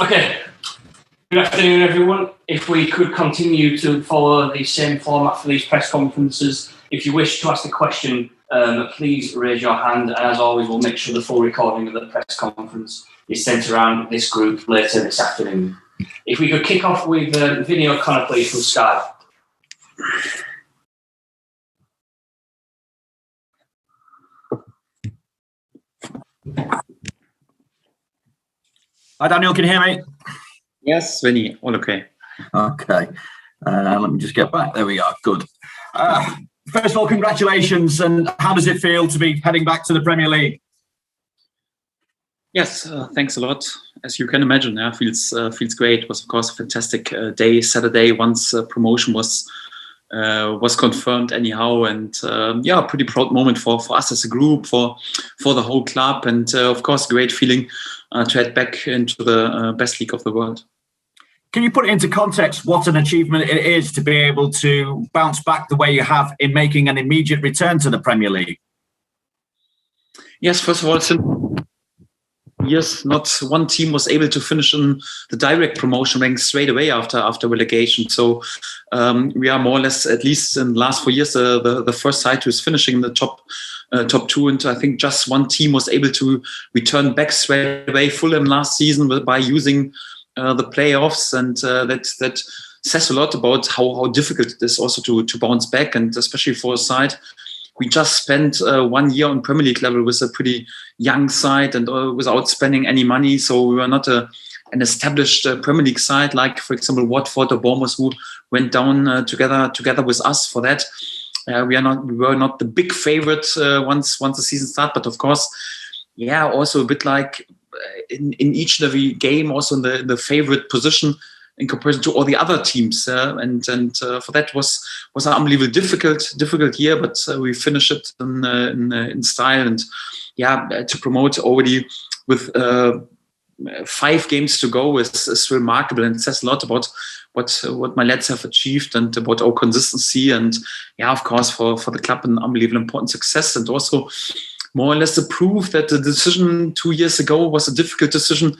Okay. Good afternoon, everyone. If we could continue to follow the same format for these press conferences, if you wish to ask a question, please raise your hand. And as always, we'll make sure the full recording of the press conference is sent around this group later this afternoon. If we could kick off with Vinny O'Connor, please, from Sky. Hi, Daniel, can you hear me? Yes, Vinny, all okay. Okay, let me just get back. There we are, good. First of all, congratulations, and how does it feel to be heading back to the Premier League? Yes, thanks a lot. As you can imagine, feels great. It was, of course, a fantastic day, Saturday, once promotion was confirmed anyhow, and a pretty proud moment for us as a group, for the whole club, and of course, great feeling to head back into the best league of the world. Can you put it into context what an achievement it is to be able to bounce back the way you have in making an immediate return to the Premier League? Yes, first of all, since years, not one team was able to finish in the direct promotion ranks straight away after relegation. So we are more or less, at least in the last 4 years, the first side who is finishing in the top two. And I think just one team was able to return back straight away, Fulham last season, by using the playoffs, and that says a lot about how difficult it is also to bounce back, and especially for a side. We just spent 1 year on Premier League level with a pretty young side and without spending any money. So we were not an established Premier League side like, for example, Watford or Bournemouth, who went down together with us for that. We were not the big favorite once the season started, but of course, also a bit like in each and every game, also in the favorite position in comparison to all the other teams, and for that was an unbelievably difficult year, but we finished it in style, and to promote already with 5 games to go is remarkable, and it says a lot about what my lads have achieved and about our consistency, and of course for the club an unbelievably important success, and also more or less the proof that the decision 2 years ago was a difficult decision.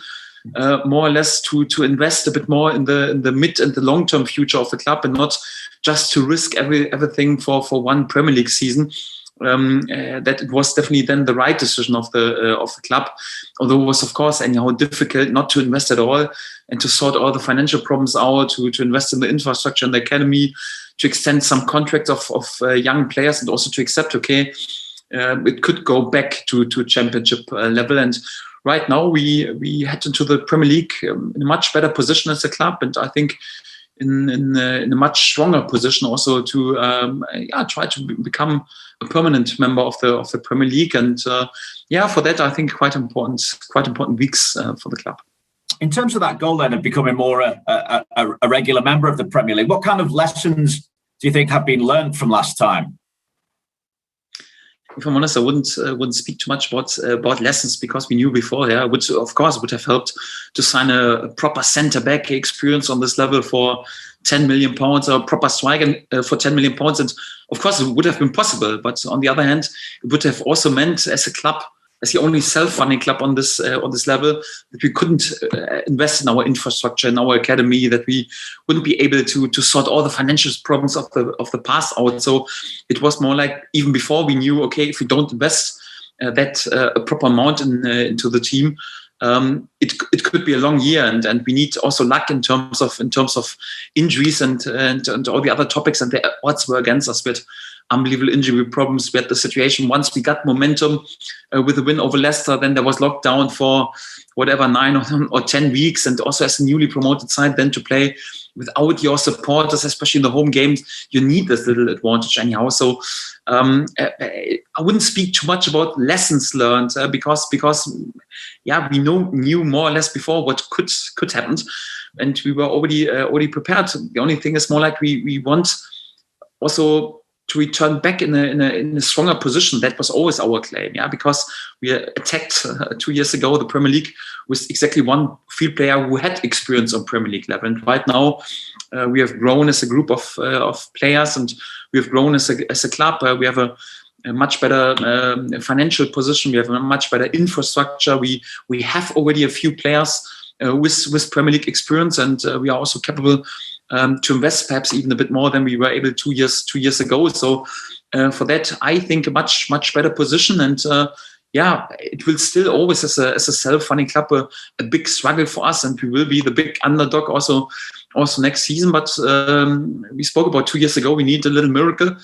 More or less to invest a bit more in the mid and the long-term future of the club, and not just to risk everything for one Premier League season. That it was definitely then the right decision of the club, although it was of course anyhow difficult not to invest at all and to sort all the financial problems out, to invest in the infrastructure and the academy, to extend some contracts of young players, and also to accept it could go back to championship level. And right now, we head into the Premier League in a much better position as a club, and I think in a much stronger position also to try to become a permanent member of the Premier League. And for that, I think quite important weeks for the club. In terms of that goal then of becoming more a regular member of the Premier League, what kind of lessons do you think have been learned from last time? If I'm honest, I wouldn't speak too much about lessons, because we knew before, which of course would have helped to sign a proper centre-back experience on this level for £10 million, or a proper striker for £10 million. And of course, it would have been possible. But on the other hand, it would have also meant, as a club, as the only self-funding club on this level, that we couldn't invest in our infrastructure, in our academy, that we wouldn't be able to sort all the financial problems of the past out. So it was more like, even before we knew, okay, if we don't invest a proper amount into the team, it could be a long year, and we need also luck in terms of injuries and all the other topics, and the odds were against us with unbelievable injury problems. We had the situation once we got momentum with the win over Leicester, then there was lockdown for whatever 9 or 10 weeks, and also as a newly promoted side, then to play without your supporters, especially in the home games, you need this little advantage anyhow. So I wouldn't speak too much about lessons learned, because we knew more or less before what could happen, and we were already prepared. The only thing is more like we want also to return back in a stronger position. That was always our claim, because we attacked 2 years ago the Premier League with exactly one field player who had experience on Premier League level. And right now, we have grown as a group of players, and we have grown as a club. We have a much better financial position. We have a much better infrastructure. We have already a few players with Premier League experience, and we are also capable to invest perhaps even a bit more than we were able 2 years ago. So for that, I think a much better position, and it will still always, as a self-funding club, a big struggle for us, and we will be the big underdog also next season. But we spoke about 2 years ago, we need a little miracle.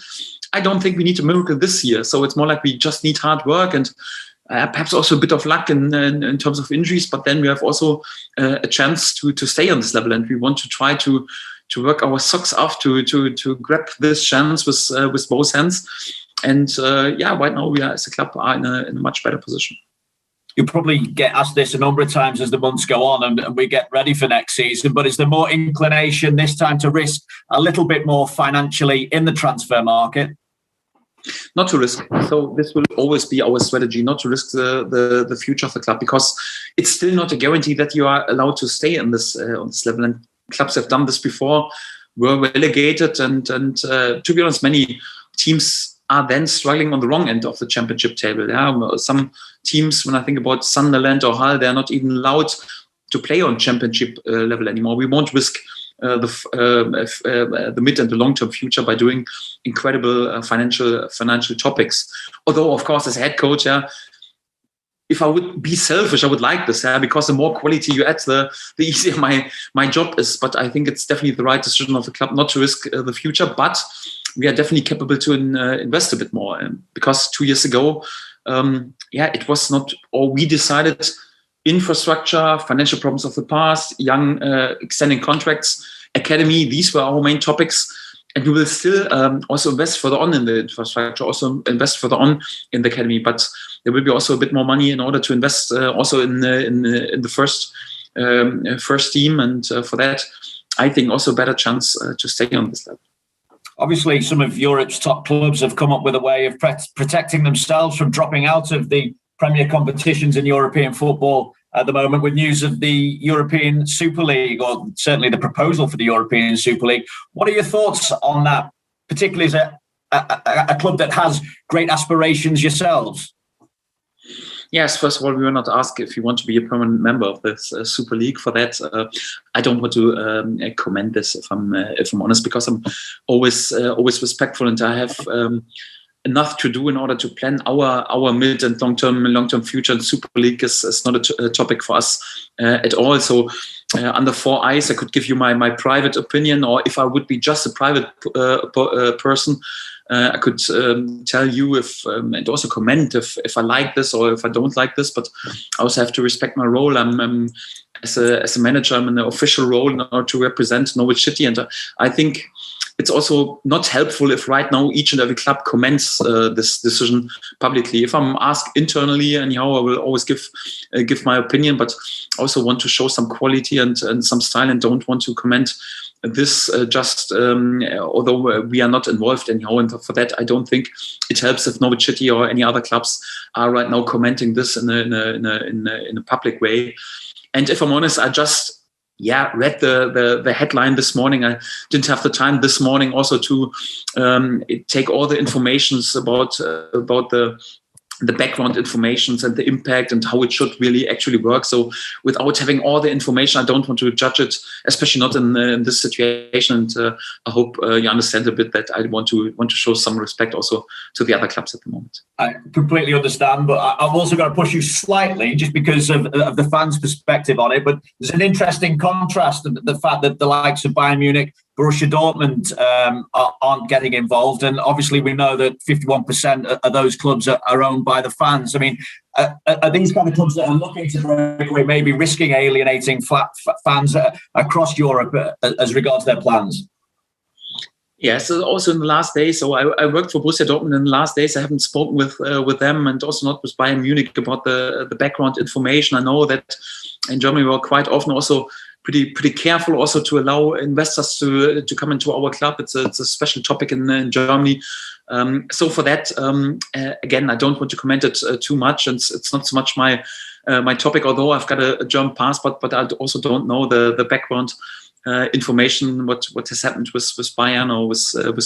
I don't think we need a miracle this year. So it's more like we just need hard work and perhaps also a bit of luck in terms of injuries. But then we have also a chance to stay on this level, and we want to try to work our socks off to grab this chance with both hands. And right now we are, as a club, are in a much better position. You'll probably get asked this a number of times as the months go on and we get ready for next season, but is there more inclination this time to risk a little bit more financially in the transfer market? Not to risk. So this will always be our strategy, not to risk the future of the club, because it's still not a guarantee that you are allowed to stay on this level. And clubs have done this before, were relegated, and to be honest, many teams are then struggling on the wrong end of the championship table. Yeah, some teams, when I think about Sunderland or Hull, they are not even allowed to play on championship level anymore. We won't risk the mid and the long-term future by doing incredible financial topics. Although, of course, as a head coach, if I would be selfish, I would like this, because the more quality you add, the easier my job is. But I think it's definitely the right decision of the club not to risk the future. But we are definitely capable to invest a bit more, because 2 years ago, it was not, or we decided infrastructure, financial problems of the past, young extending contracts, academy. These were our main topics. And we will still also invest further on in the infrastructure, also invest further on in the academy. But there will be also a bit more money in order to invest also in the first team. And for that, I think also a better chance to stay on this level. Obviously, some of Europe's top clubs have come up with a way of protecting themselves from dropping out of the Premier competitions in European football at the moment, with news of the European Super League, or certainly the proposal for the European Super League. What are your thoughts on that, particularly as a club that has great aspirations yourselves? Yes, first of all, we were not asked if you want to be a permanent member of this Super League. For that, I don't want to comment this, if I'm honest, because I'm always respectful, and I have enough to do in order to plan our mid and long-term future. And Super League is not a topic for us at all. So under four eyes, I could give you my private opinion, or if I would be just a private person, I could tell you and also comment if I like this or if I don't like this. But I also have to respect my role. I'm as a manager, I'm in an official role in order to represent Norwich City, and I think it's also not helpful if right now each and every club comments this decision publicly. If I'm asked internally, anyhow, I will always give my opinion, but I also want to show some quality and some style, and don't want to comment this although we are not involved anyhow. And for that, I don't think it helps if Norwich City or any other clubs are right now commenting this in a public way. And if I'm honest, I just read the headline this morning. I didn't have the time this morning also to take all the informations about the background informations and the impact and how it should really actually work. So without having all the information, I don't want to judge it, especially not in this situation. And I hope you understand a bit that I want to show some respect also to the other clubs at the moment. I completely understand, but I've also got to push you slightly just because of the fans' perspective on it. But there's an interesting contrast, the fact that the likes of Bayern Munich, Borussia Dortmund aren't getting involved. And obviously we know that 51% of those clubs are owned by the fans. I mean, are these kind of clubs that are looking to break away, maybe risking alienating fans across Europe as regards their plans? Yes, also in the last days. So I worked for Borussia Dortmund in the last days. I haven't spoken with them, and also not with Bayern Munich about the background information. I know that in Germany we're quite often also pretty careful also to allow investors to come into our club. It's a special topic in Germany. So for that, again, I don't want to comment it too much, and it's not so much my topic. Although I've got a German passport, but I also don't know the background information what has happened with Bayern or with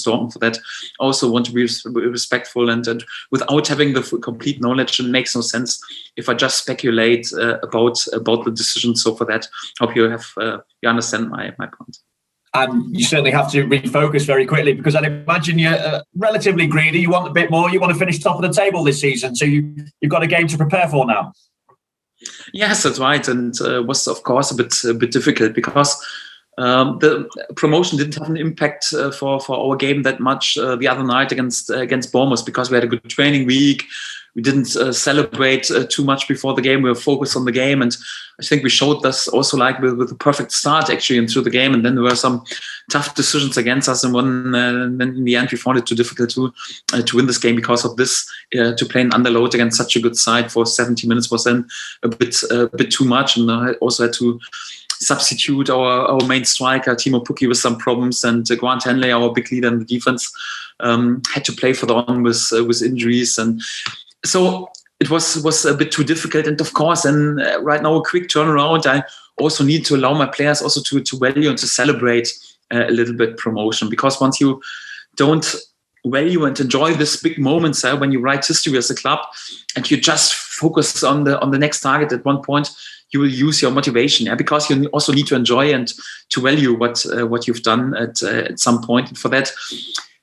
Dortmund. For that, I also want to be respectful and without having the complete knowledge, it makes no sense if I just speculate about the decision. So for that, hope you have you understand my point. And you certainly have to refocus very quickly, because I'd imagine you're relatively greedy. You want a bit more. You want to finish top of the table this season. So you've got a game to prepare for now. Yes, that's right. And was, of course, a bit difficult because the promotion didn't have an impact for our game that much the other night against Bournemouth, because we had a good training week. We didn't celebrate too much before the game. We were focused on the game, and I think we showed this also like with a perfect start actually into the game. And then there were some tough decisions against us, and then in the end we found it too difficult to win this game because of this. To play an underload against such a good side for 70 minutes was then a bit too much, and I also had to substitute our main striker Timo Pukki with some problems, and Grant Henley, our big leader in the defense, had to play further on with injuries, and so it was a bit too difficult. And of course, and right now a quick turnaround. I also need to allow my players also to value and to celebrate a little bit promotion, because once you don't value and enjoy these big moments when you write history as a club, and you just focus on the next target, at one point you will use your motivation, because you also need to enjoy and to value what you've done at some point. And for that,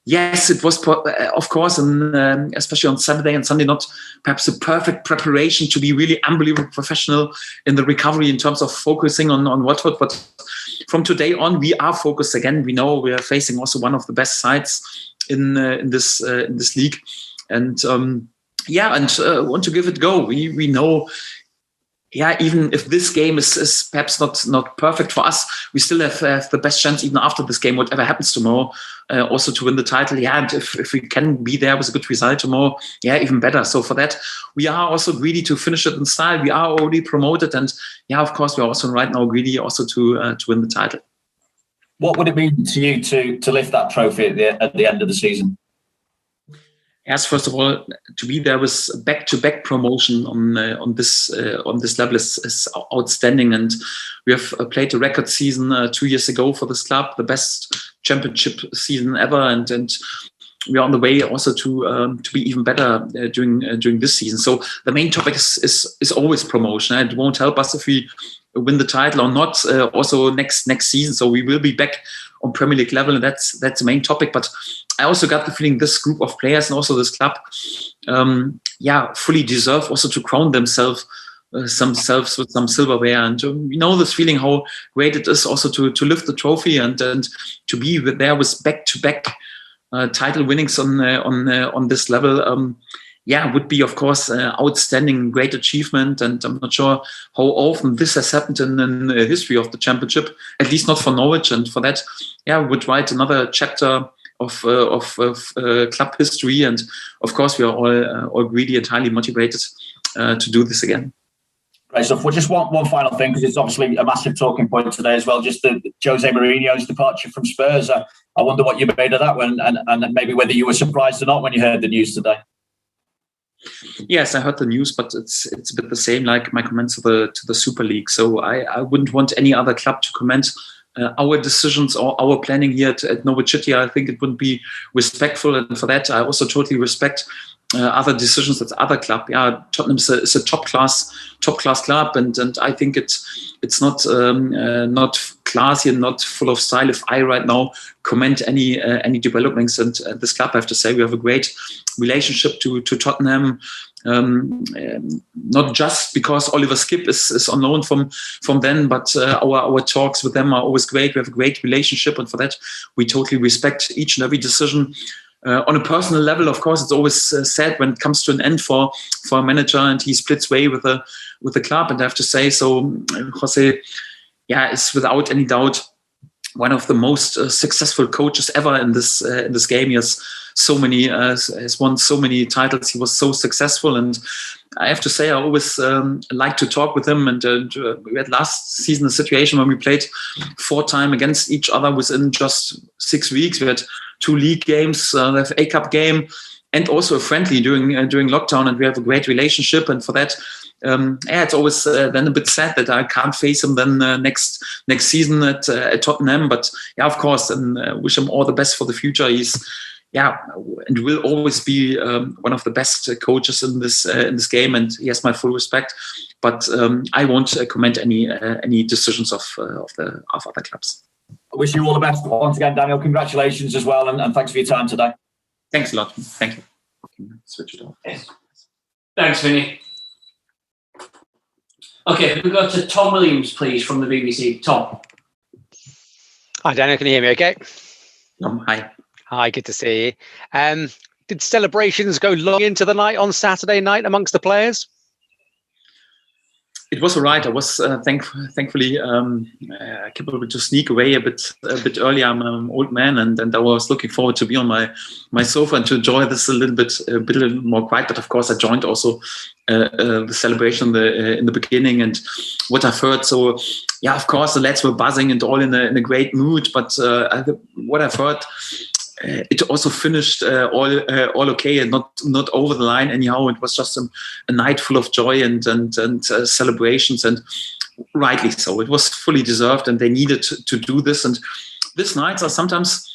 yes, it was, of course, and especially on Saturday and Sunday, not perhaps a perfect preparation to be really unbelievable professional in the recovery in terms of focusing on Watford. But from today on, we are focused again. We know we are facing also one of the best sides in this league, and want to give it a go. We know. Yeah, even if this game is perhaps not perfect for us, we still have the best chance even after this game, whatever happens tomorrow, also to win the title. Yeah, and if we can be there with a good result tomorrow, yeah, even better. So for that, we are also greedy to finish it in style. We are already promoted, and yeah, of course, we are also right now greedy also to win the title. What would it mean to you to lift that trophy at the end of the season? Yes, first of all, to be there with back-to-back promotion on this level is outstanding, and we have played a record season 2 years ago for this club, the best championship season ever, and we are on the way also to be even better during this season. So the main topic is always promotion. It won't help us if we win the title or not. Also next season, so we will be back on Premier League level, and that's the main topic. But I also got the feeling this group of players and also this club, fully deserve also to crown themselves with some silverware. And we know this feeling how great it is also to lift the trophy and to be there with back-to-back title winnings on this level. Would be, of course, outstanding, great achievement. And I'm not sure how often this has happened in the history of the championship, at least not for Norwich. And for that, would write another chapter of club history. And of course, we are all greedy and highly motivated to do this again. Right, so for just one final thing, because it's obviously a massive talking point today as well, just the Jose Mourinho's departure from Spurs. I wonder what you made of that one, and maybe whether you were surprised or not when you heard the news today. Yes, I heard the news, but it's a bit the same like my comments to the Super League. So I wouldn't want any other club to comment our decisions or our planning here at Norwich City. I think it wouldn't be respectful, and for that I also totally respect other decisions at other club. Yeah, Tottenham is a top class club, and I think it's not classy and not full of style if I right now comment any developments. And this club, I have to say, we have a great relationship to Tottenham. Not just because Oliver Skipp is on loan from them, but our talks with them are always great. We have a great relationship, and for that we totally respect each and every decision. On a personal level, of course, it's always sad when it comes to an end for a manager and he splits way with the club. And I have to say, so Jose, is without any doubt one of the most successful coaches ever in this game. He has has won so many titles. He was so successful, and I have to say, I always like to talk with him. And we had last season a situation when we played 4 times against each other within just 6 weeks. We had 2 league games, the FA Cup game, and also a friendly during lockdown, and we have a great relationship. And for that, it's always then a bit sad that I can't face him then next season at Tottenham. But yeah, of course, and wish him all the best for the future. He's and will always be one of the best coaches in this game, and he has my full respect. But I won't comment any decisions of other clubs. I wish you all the best once again, Daniel. Congratulations as well, and thanks for your time today. Thanks a lot. Thank you. Switch it off. Yes. Thanks, Vinny. Okay, we go to Tom Williams, please, from the BBC. Tom. Hi, Daniel. Can you hear me okay? Hi. Hi, good to see you. Did celebrations go long into the night on Saturday night amongst the players? It was all right. I was thankfully capable to sneak away a bit earlier. I'm an old man, and I was looking forward to be on my sofa and to enjoy this a little bit more quiet. But of course, I joined also the celebration in the beginning, and what I've heard. So yeah, of course, the lads were buzzing and all in a great mood. But what I've heard. It also finished all okay and not over the line anyhow. It was just a night full of joy and celebrations, and rightly so. It was fully deserved, and they needed to do this. And these nights are sometimes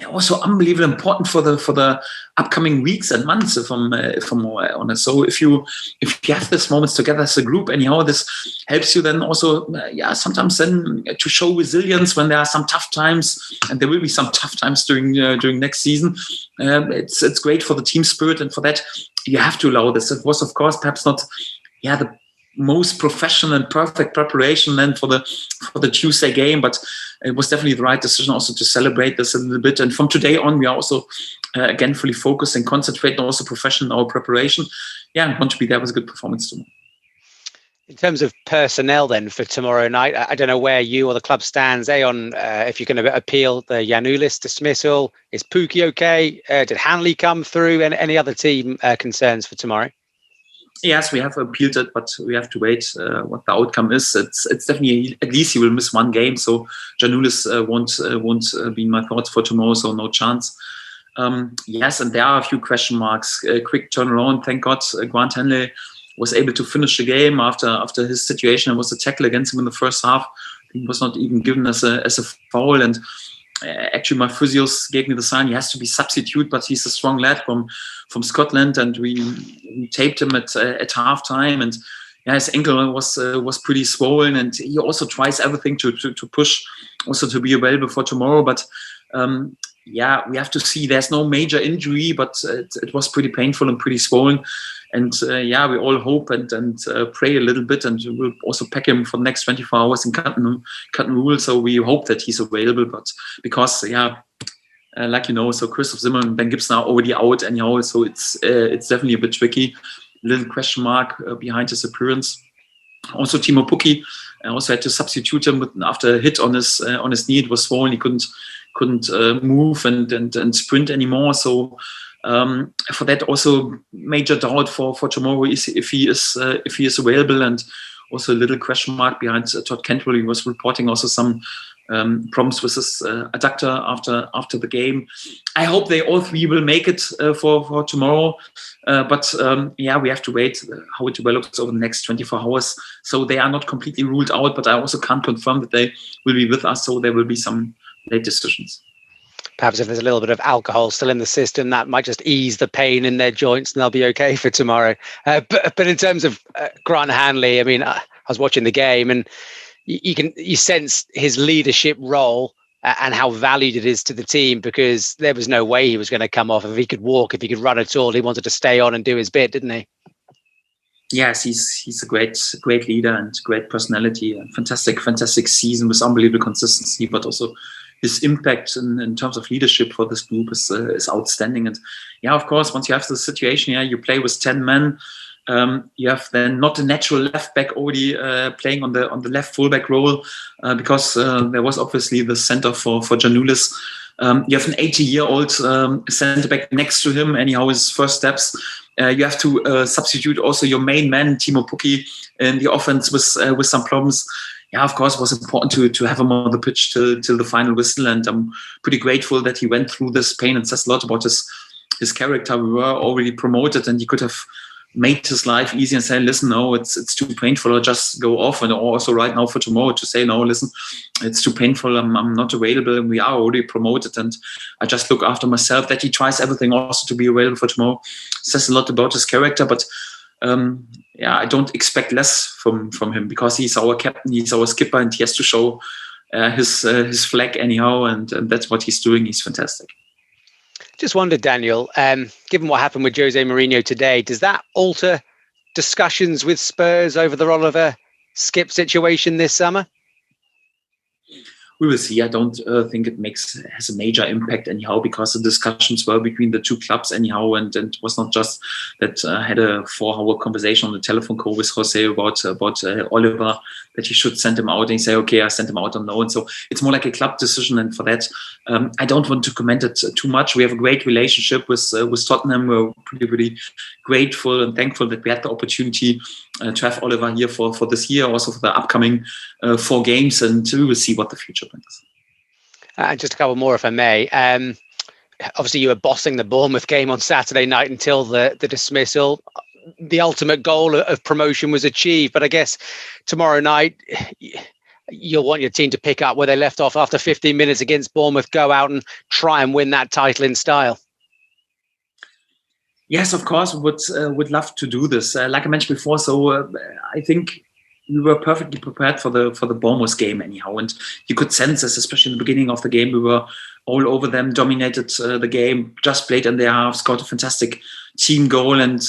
also unbelievably important for the upcoming weeks and months. If I'm more honest, so if you have these moments together as a group, anyhow, this helps you then also sometimes then to show resilience when there are some tough times, and there will be some tough times during next season. It's great for the team spirit, and for that you have to allow this. It was of course perhaps not the most professional and perfect preparation then for the Tuesday game, but it was definitely the right decision also to celebrate this a little bit. And from today on, we are also again fully focused and concentrating also professional in our preparation. I want to be there with a good performance tomorrow. In terms of personnel then for tomorrow night, I don't know where you or the club stands, on if you're going to appeal the Giannoulis dismissal. Is Pukki okay? Did Hanley come through? And any other team concerns for tomorrow? Yes, we have appealed it, but we have to wait what the outcome is. It's definitely, at least he will miss one game, so Giannoulis won't be in my thoughts for tomorrow, so no chance. Yes, and there are a few question marks. Quick turnaround, thank God. Grant Hanley was able to finish the game after his situation. It was a tackle against him in the first half. He was not even given as a foul, and actually my physios gave me the sign he has to be substitute, but he's a strong lad from Scotland, and we taped him at half time, and his ankle was pretty swollen, and he also tries everything to push also to be available for tomorrow. But we have to see. There's no major injury, but it was pretty painful and pretty swollen. And we all hope and pray a little bit, and we'll also pack him for the next 24 hours in Cotton Rule. So we hope that he's available, but because like so Christoph Zimmer and Ben Gibson are already out anyhow, so it's definitely a bit tricky. Little question mark behind his appearance. Also, Timo Pukki also had to substitute him after a hit on his knee. It was swollen. He couldn't move and sprint anymore. So. For that, also major doubt for tomorrow is if he is available, and also a little question mark behind Todd Cantwell. He was reporting also some problems with his adductor after the game. I hope they all three will make it for tomorrow, but we have to wait how it develops over the next 24 hours. So they are not completely ruled out, but I also can't confirm that they will be with us. So there will be some late decisions. Perhaps if there's a little bit of alcohol still in the system, that might just ease the pain in their joints and they'll be okay for tomorrow. But in terms of Grant Hanley, I mean, I was watching the game, and you sense his leadership role and how valued it is to the team, because there was no way he was going to come off. If he could walk, if he could run at all, he wanted to stay on and do his bit, didn't he? Yes, he's a great leader and great personality. A fantastic season with unbelievable consistency, but also his impact in terms of leadership for this group is outstanding. And of course, once you have the situation, you play with 10 men. You have then not a natural left back already playing on the left fullback role because there was obviously the center for Giannoulis. You have an 80-year-old centre back next to him, anyhow his first steps. You have to substitute also your main man Timo Pukki in the offense with some problems. Of course, it was important to have him on the pitch till the final whistle, and I'm pretty grateful that he went through this pain. It says a lot about his his character. We were already promoted, and he could have made his life easy and say, listen, no, it's too painful, or just go off. And also right now for tomorrow to say, no, listen, it's too painful, I'm not available, and we are already promoted, and I just look after myself. That he tries everything also to be available for tomorrow says a lot about his character. But I don't expect less from him, because he's our captain, he's our skipper, and he has to show his flag anyhow, and that's what he's doing. He's fantastic. Just wondered, Daniel, given what happened with Jose Mourinho today, does that alter discussions with Spurs over the Oliver Skip situation this summer? We will see. I don't think it has a major impact anyhow, because the discussions were between the two clubs anyhow, and it was not just that I had a 4-hour conversation on the telephone call with Jose about Oliver, that he should send him out, and he say, okay, I sent him out on loan. So it's more like a club decision, and for that, I don't want to comment it too much. We have a great relationship with Tottenham. We're pretty grateful and thankful that we had the opportunity to have Oliver here for this year, also for the upcoming 4 games, and we will see what the future brings. Just a couple more, if I may. Obviously, you were bossing the Bournemouth game on Saturday night until the dismissal. The ultimate goal of promotion was achieved, but I guess tomorrow night you'll want your team to pick up where they left off after 15 minutes against Bournemouth, go out and try and win that title in style. Yes, of course, would love to do this. Like I mentioned before, so I think we were perfectly prepared for the Bournemouth game anyhow, and you could sense this, especially in the beginning of the game. We were all over them, dominated the game, just played in their half, scored a fantastic team goal, and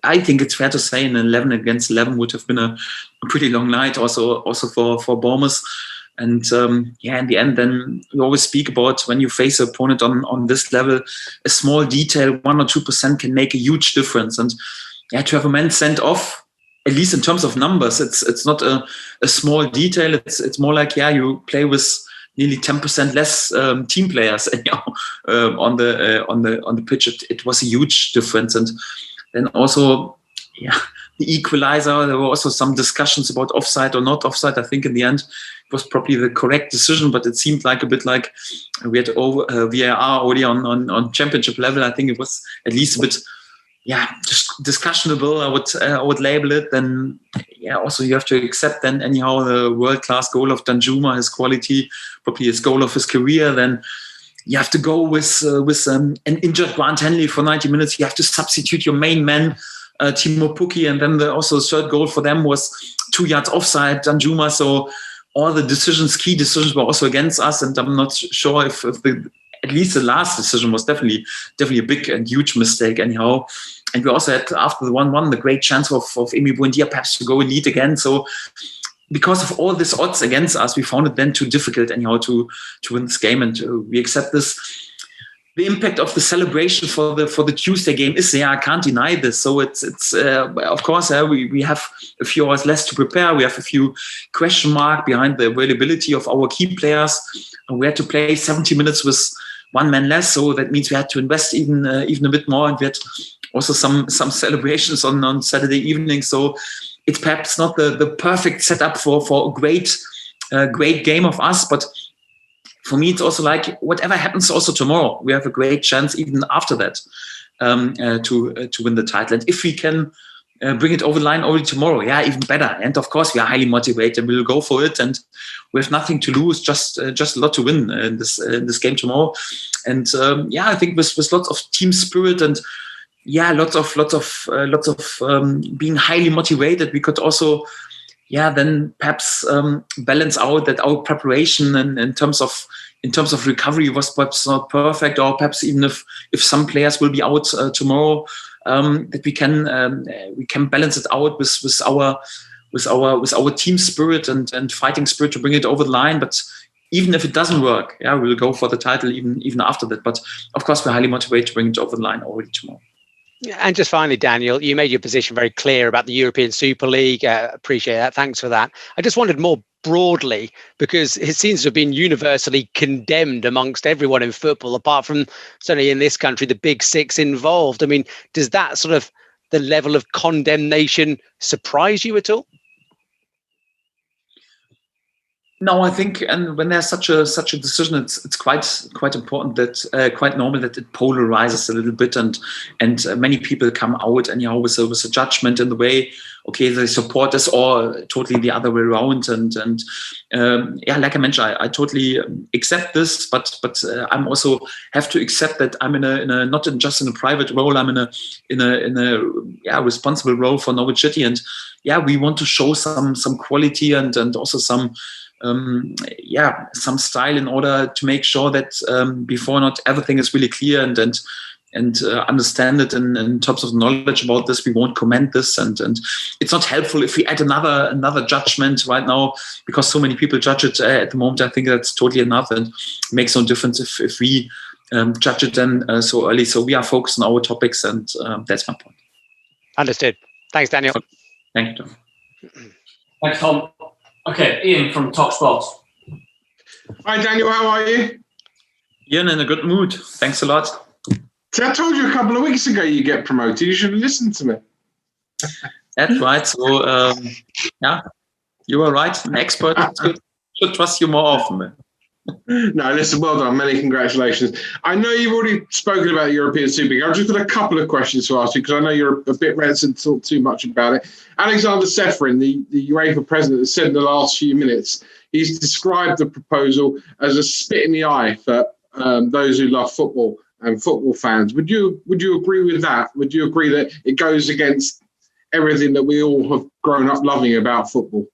I think it's fair to say an 11 against 11 would have been a pretty long night, also for Bournemouth. And in the end, then we always speak about when you face an opponent on this level, a small detail, 1 or 2% can make a huge difference. And to have a man sent off, at least in terms of numbers, it's not a small detail. It's more like, you play with nearly 10% less team players on the pitch. It was a huge difference. And then also, the equalizer, there were also some discussions about offside or not offside. I think in the end it was probably the correct decision, but it seemed like a bit like we had VAR already on championship level. I think it was at least a bit just discussionable, I would label it. Then also you have to accept then anyhow the world-class goal of Danjuma, his quality, probably his goal of his career. Then you have to go with an injured Grant Henley for 90 minutes. You have to substitute your main man, Timo Pukki, and then also the third goal for them was 2 yards offside, Danjuma. So all the key decisions were also against us, and I'm not sure if at least the last decision was definitely a big and huge mistake anyhow. And we also had, after the 1-1, the great chance of Emi Buendia perhaps to go and lead again. So because of all these odds against us, we found it then too difficult anyhow to win this game, and we accept this. The impact of the celebration for the Tuesday game is there. I can't deny this. So it's of course we have a few hours less to prepare. We have a few question marks behind the availability of our key players. And we had to play 70 minutes with 1 man less. So that means we had to invest even a bit more. And we had also some celebrations on Saturday evening. So it's perhaps not the perfect setup for a great game of us, but for me, it's also like whatever happens also tomorrow, we have a great chance even after that to win the title. And if we can bring it over the line already tomorrow, even better. And of course, we are highly motivated. We will go for it, and we have nothing to lose, just a lot to win in this game tomorrow. And I think with lots of team spirit and lots of being highly motivated, we could also then perhaps balance out that our preparation and in terms of recovery was perhaps not perfect, or perhaps even if some players will be out tomorrow, that we can balance it out with our team spirit and fighting spirit to bring it over the line. But even if it doesn't work, we'll go for the title even after that. But of course, we're highly motivated to bring it over the line already tomorrow. And just finally, Daniel, you made your position very clear about the European Super League. Appreciate that. Thanks for that. I just wondered more broadly, because it seems to have been universally condemned amongst everyone in football, apart from certainly in this country, the big six involved. I mean, does that sort of the level of condemnation surprise you at all? No, I think, and when there's such a decision, it's quite important that quite normal that it polarizes a little bit, and many people come out anyhow with a judgment in the way, okay, they support us, or totally the other way around, and like I mentioned, I totally accept this, but I'm also have to accept that I'm in a not just in a private role, I'm in a responsible role for Norwich City, and we want to show some quality and also some style in order to make sure that before not everything is really clear and understand it in terms of knowledge about this. We won't comment this, and it's not helpful if we add another judgment right now, because so many people judge it at the moment. I think that's totally enough, and it makes no difference if we judge it then so early. So we are focused on our topics, and that's my point. Understood. Thanks, Daniel. Thank you. Thanks, Tom. Okay, Ian from Talk Sports. Hi, Daniel. How are you? Ian, in a good mood. Thanks a lot. See, I told you a couple of weeks ago you get promoted. You should have listened to me. That's right. So, you were right. An expert. Should trust you more often. No, listen, well done. Many congratulations. I know you've already spoken about the European Super League. I've just got a couple of questions to ask you, because I know you're a bit reticent to talk too much about it. Alexander Seferin, the UEFA president, has said in the last few minutes, he's described the proposal as a spit in the eye for those who love football and football fans. Would you agree with that? Would you agree that it goes against everything that we all have grown up loving about football?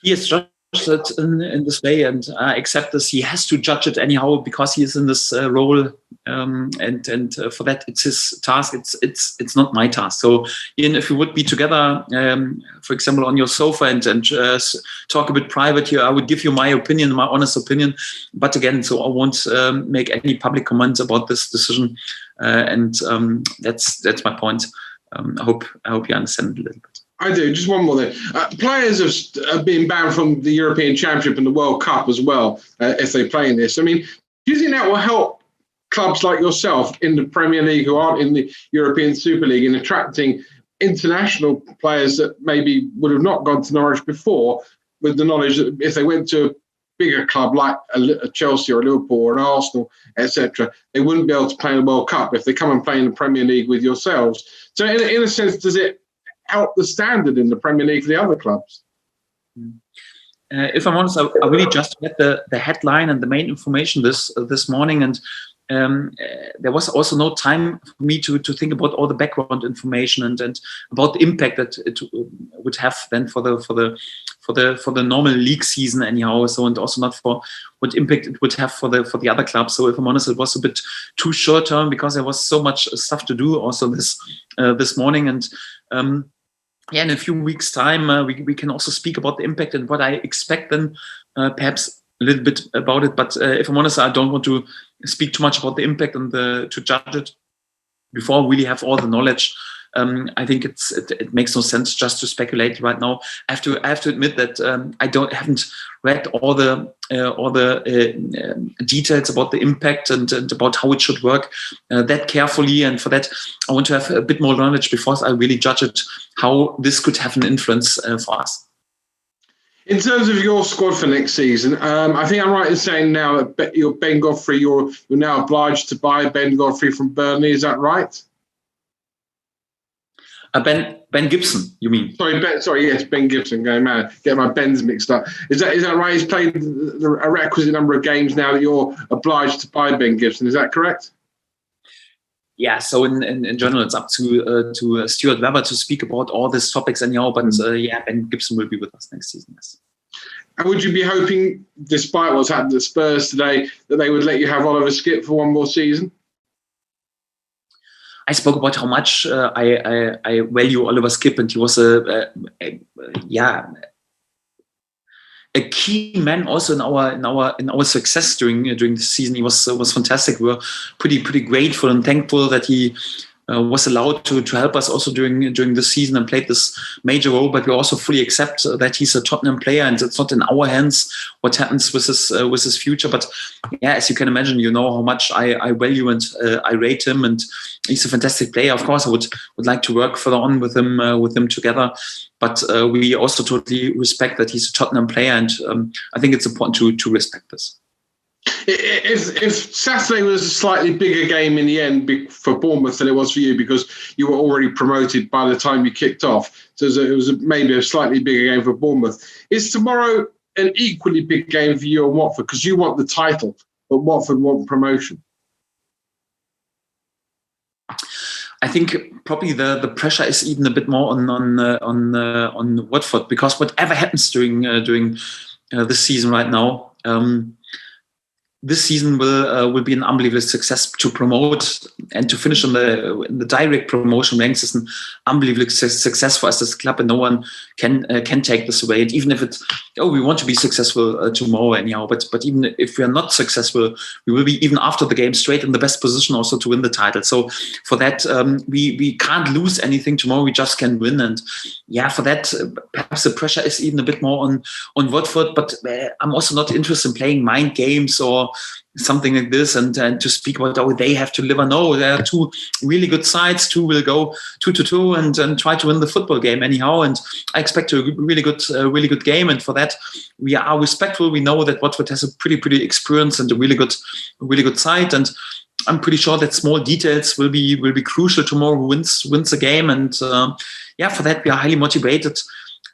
He is judged it in this way, and I accept this. He has to judge it anyhow because he is in this role, and for that it's his task. It's not my task. So, Ian, if we would be together, for example, on your sofa and talk a bit private here, I would give you my opinion, my honest opinion. But again, so I won't make any public comments about this decision, and that's my point. I hope you understand it a little bit. I do. Just one more thing. Players have been banned from the European Championship and the World Cup as well, if they play in this. I mean, do you think that will help clubs like yourself in the Premier League who aren't in the European Super League in attracting international players that maybe would have not gone to Norwich before, with the knowledge that if they went to a bigger club like a Chelsea or a Liverpool or an Arsenal, etc., they wouldn't be able to play in the World Cup if they come and play in the Premier League with yourselves? So in a sense, does it help the standard in the Premier League for the other clubs? If I'm honest, I really just read the headline and the main information this morning, and there was also no time for me to think about all the background information and about the impact that it would have then for the normal league season anyhow. So, and also not for what impact it would have for the other clubs. So if I'm honest, it was a bit too short term because there was so much stuff to do also this morning, and in a few weeks' time, we can also speak about the impact and what I expect then, perhaps a little bit about it. But if I'm honest, I don't want to speak too much about the impact and to judge it before we really have all the knowledge. I think it makes no sense just to speculate right now. I have to admit that I haven't read all the details about the impact and about how it should work that carefully. And for that, I want to have a bit more knowledge before I really judge it, how this could have an influence for us. In terms of your squad for next season, I think I'm right in saying now that you're Ben Godfrey. You're now obliged to buy Ben Godfrey from Burnley. Is that right? Ben Gibson, you mean? Yes, Ben Gibson. Going mad, get my Bens mixed up. Is that right? He's played a requisite number of games now that you're obliged to buy Ben Gibson. Is that correct? Yeah. So in general, it's up to Stuart Webber to speak about all these topics anyhow. But Ben Gibson will be with us next season. Yes. And would you be hoping, despite what's happened at Spurs today, that they would let you have Oliver Skipp for one more season? I spoke about how much I value Oliver Skipp, and he was a key man also in our success during the season. He was fantastic. We were pretty grateful and thankful that he was allowed to help us also during this season and played this major role. But we also fully accept that he's a Tottenham player, and it's not in our hands what happens with his future. But yeah, as you can imagine, you know how much I value and I rate him, and he's a fantastic player. Of course, I would like to work further on with him together. But we also totally respect that he's a Tottenham player, and I think it's important to respect this. If Saturday was a slightly bigger game in the end for Bournemouth than it was for you, because you were already promoted by the time you kicked off, so it was maybe a slightly bigger game for Bournemouth. Is tomorrow an equally big game for you and Watford, because you want the title, but Watford want promotion? I think probably the pressure is even a bit more on Watford, because whatever happens during this season right now. This season will be an unbelievable success. To promote and to finish in the direct promotion ranks is an unbelievable success for us as a club, and no one can take this away. And even if we want to be successful tomorrow anyhow, but even if we are not successful, we will be, even after the game, straight in the best position also to win the title. So for that, we can't lose anything tomorrow. We just can win. And yeah, for that, perhaps the pressure is even a bit more on Watford. But I'm also not interested in playing mind games or something like this, and to speak about they have to deliver. No, there are two really good sides. Two will go 2-2 and try to win the football game anyhow. And I expect a really good game. And for that, we are respectful. We know that Watford has a pretty experienced and a really good side. And I'm pretty sure that small details will be crucial tomorrow. Who wins the game? And for that, we are highly motivated.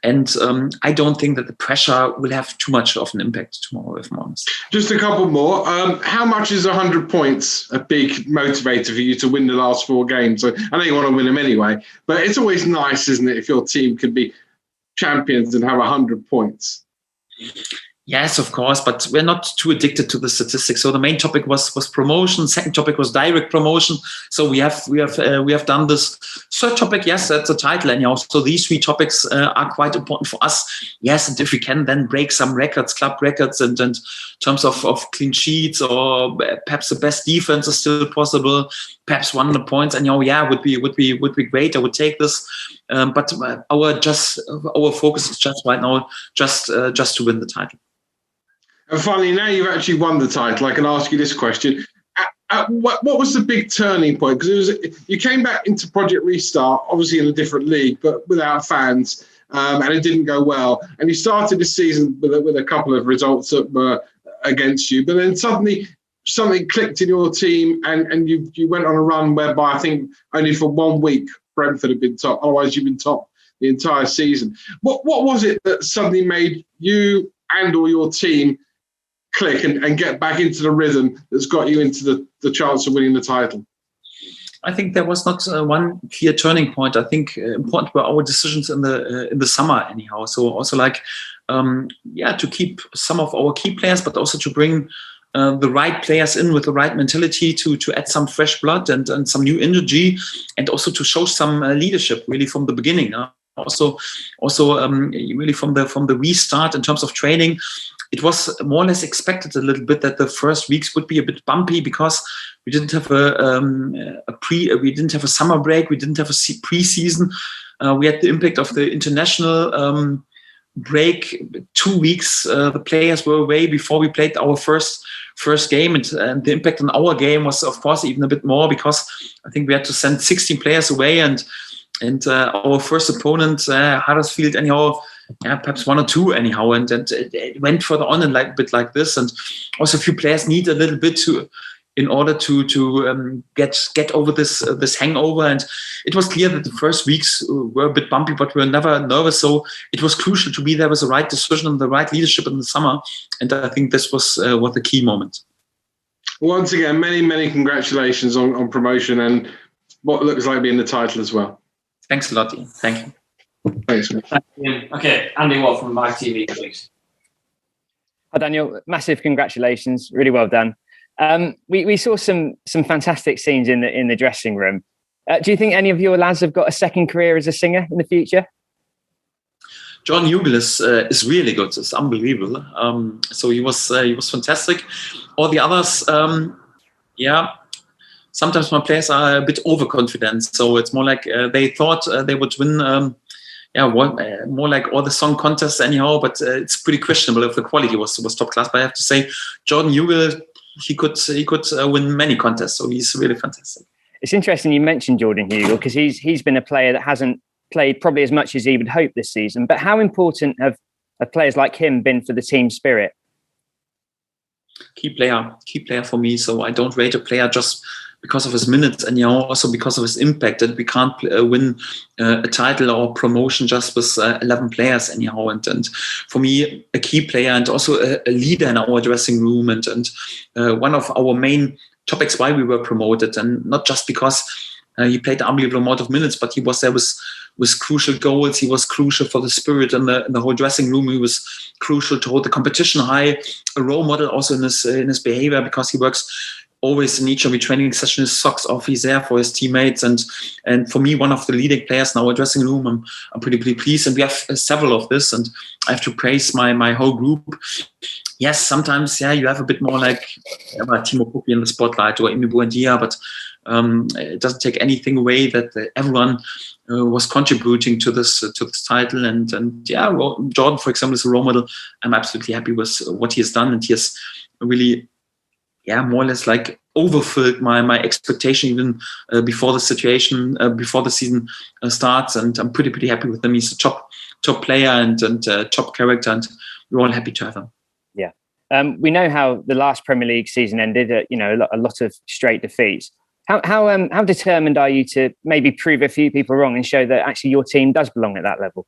And I don't think that the pressure will have too much of an impact tomorrow, if I'm honest. Just a couple more. How much is 100 points a big motivator for you to win the last 4 games? So I know you want to win them anyway, but it's always nice, isn't it, if your team can be champions and have 100 points? Yes, of course, but we're not too addicted to the statistics. So the main topic was promotion. Second topic was direct promotion. So we have done this. Third topic, yes, that's a title anyhow. So these 3 topics are quite important for us. Yes, and if we can then break some records, club records, and in terms of clean sheets, or perhaps the best defense is still possible. Perhaps 100 points, and would be great. I would take this. But our focus is just right now just to win the title. And finally, now you've actually won the title, I can ask you this question. What was the big turning point? Because you came back into Project Restart, obviously in a different league, but without fans, and it didn't go well. And you started the season with a couple of results that were against you, but then suddenly something clicked in your team, and you went on a run whereby I think only for 1 week Brentford had been top. Otherwise, you've been top the entire season. What was it that suddenly made you and or your team click and get back into the rhythm that's got you into the chance of winning the title? I think there was not one clear turning point. I think important were our decisions in the summer anyhow. So also to keep some of our key players, but also to bring the right players in with the right mentality to add some fresh blood and some new energy, and also to show some leadership really from the beginning. Also really from the restart in terms of training. It was more or less expected a little bit that the first weeks would be a bit bumpy, because we didn't have we didn't have a summer break, we didn't have a pre-season. We had the impact of the international break. 2 weeks, the players were away before we played our first game, and the impact on our game was, of course, even a bit more, because I think we had to send 16 players away, and our first opponent, Huddersfield, anyhow. Yeah, perhaps 1 or 2 anyhow, and it went further on and a bit like this. And also a few players need a little bit in order to get over this hangover. And it was clear that the first weeks were a bit bumpy, but we were never nervous. So it was crucial to be there with the right decision and the right leadership in the summer. And I think this was the key moment. Once again, many congratulations on promotion and what looks like being the title as well. Thanks a lot, Ian. Thank you. Thanks, man. Okay, Andy Watt from MyTV, please. Hi, Daniel. Massive congratulations. Really well done. We saw some fantastic scenes in the dressing room. Do you think any of your lads have got a second career as a singer in the future? John Hugel is really good. It's unbelievable. So he was fantastic. All the others, sometimes my players are a bit overconfident. So it's more like they thought they would win. More like all the song contests anyhow. But it's pretty questionable if the quality was top class. But I have to say, Jordan Hugill, he could win many contests. So he's really fantastic. It's interesting you mentioned Jordan Hugill because he's been a player that hasn't played probably as much as he would hope this season. But how important have players like him been for the team spirit? Key player for me. So I don't rate a player just because of his minutes, and also because of his impact. That we can't win a title or promotion just with 11 players anyhow. And for me, a key player and also a leader in our dressing room, and one of our main topics why we were promoted, and not just because he played an unbelievable amount of minutes, but he was there with crucial goals. He was crucial for the spirit in the whole dressing room. He was crucial to hold the competition high, a role model also in his behavior, because he works always in each every training session his socks off. He's there for his teammates, and for me, one of the leading players in our dressing room. I'm pretty pleased, and we have several of this, and I have to praise my whole group. Yes, sometimes you have a bit more like Timo Pukki in the spotlight or Emi Buendia, but it doesn't take anything away that everyone was contributing to this title, and Jordan, for example, is a role model. I'm absolutely happy with what he has done, and he has really more or less like overfilled my expectation even before the season starts, and I'm pretty happy with him. He's a top player and top character, and we're all happy to have him. Yeah, we know how the last Premier League season ended. A lot of straight defeats. How determined are you to maybe prove a few people wrong and show that actually your team does belong at that level?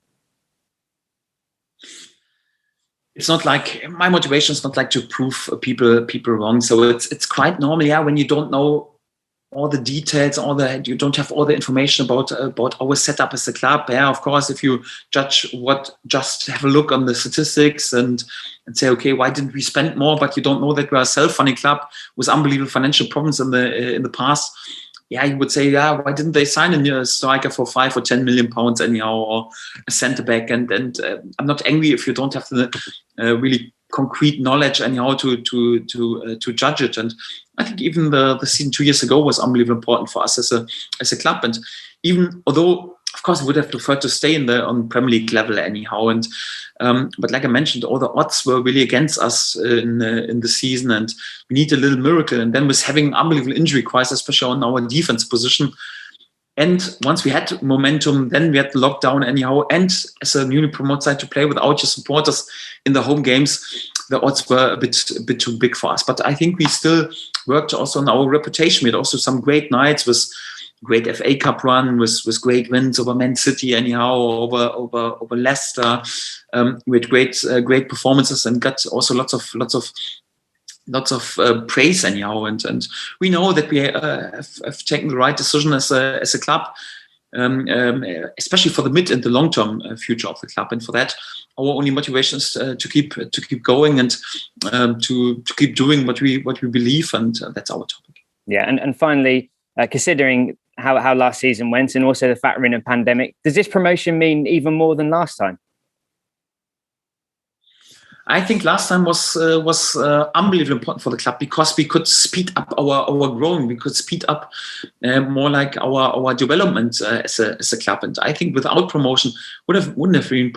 It's not like my motivation is not like to prove people wrong. So it's quite normal, when you don't know all the details, you don't have all the information about our setup as a club. Yeah, of course, if you just have a look on the statistics and say, okay, why didn't we spend more? But you don't know that we are a self-funding club with unbelievable financial problems in the past. Yeah, you would say, why didn't they sign a new striker for 5 or 10 million pounds anyhow, or a centre back? And I'm not angry if you don't have the really concrete knowledge anyhow to judge it. And I think even the season 2 years ago was unbelievably important for us as a club. And even although, of course, we would have preferred to stay on Premier League level anyhow. And but like I mentioned, all the odds were really against us in the season, and we need a little miracle. And then with having unbelievable injury crisis, especially on our defense position. And once we had momentum, then we had the lockdown anyhow. And as a newly promoted side to play without your supporters in the home games, the odds were a bit too big for us. But I think we still worked also on our reputation. We had also some great nights with great FA Cup run, with great wins over Man City anyhow, over Leicester. We had great performances and got also lots of praise anyhow, and we know that we have taken the right decision as a club, especially for the mid and the long term future of the club. And for that, our only motivation is to keep going and to keep doing what we believe, and that's our topic. Yeah, and finally, considering how last season went, and also the fact we're in a pandemic, does this promotion mean even more than last time? I think last time was unbelievably important for the club, because we could speed up our growing. We could speed up more like our development as a club. And I think without promotion wouldn't have been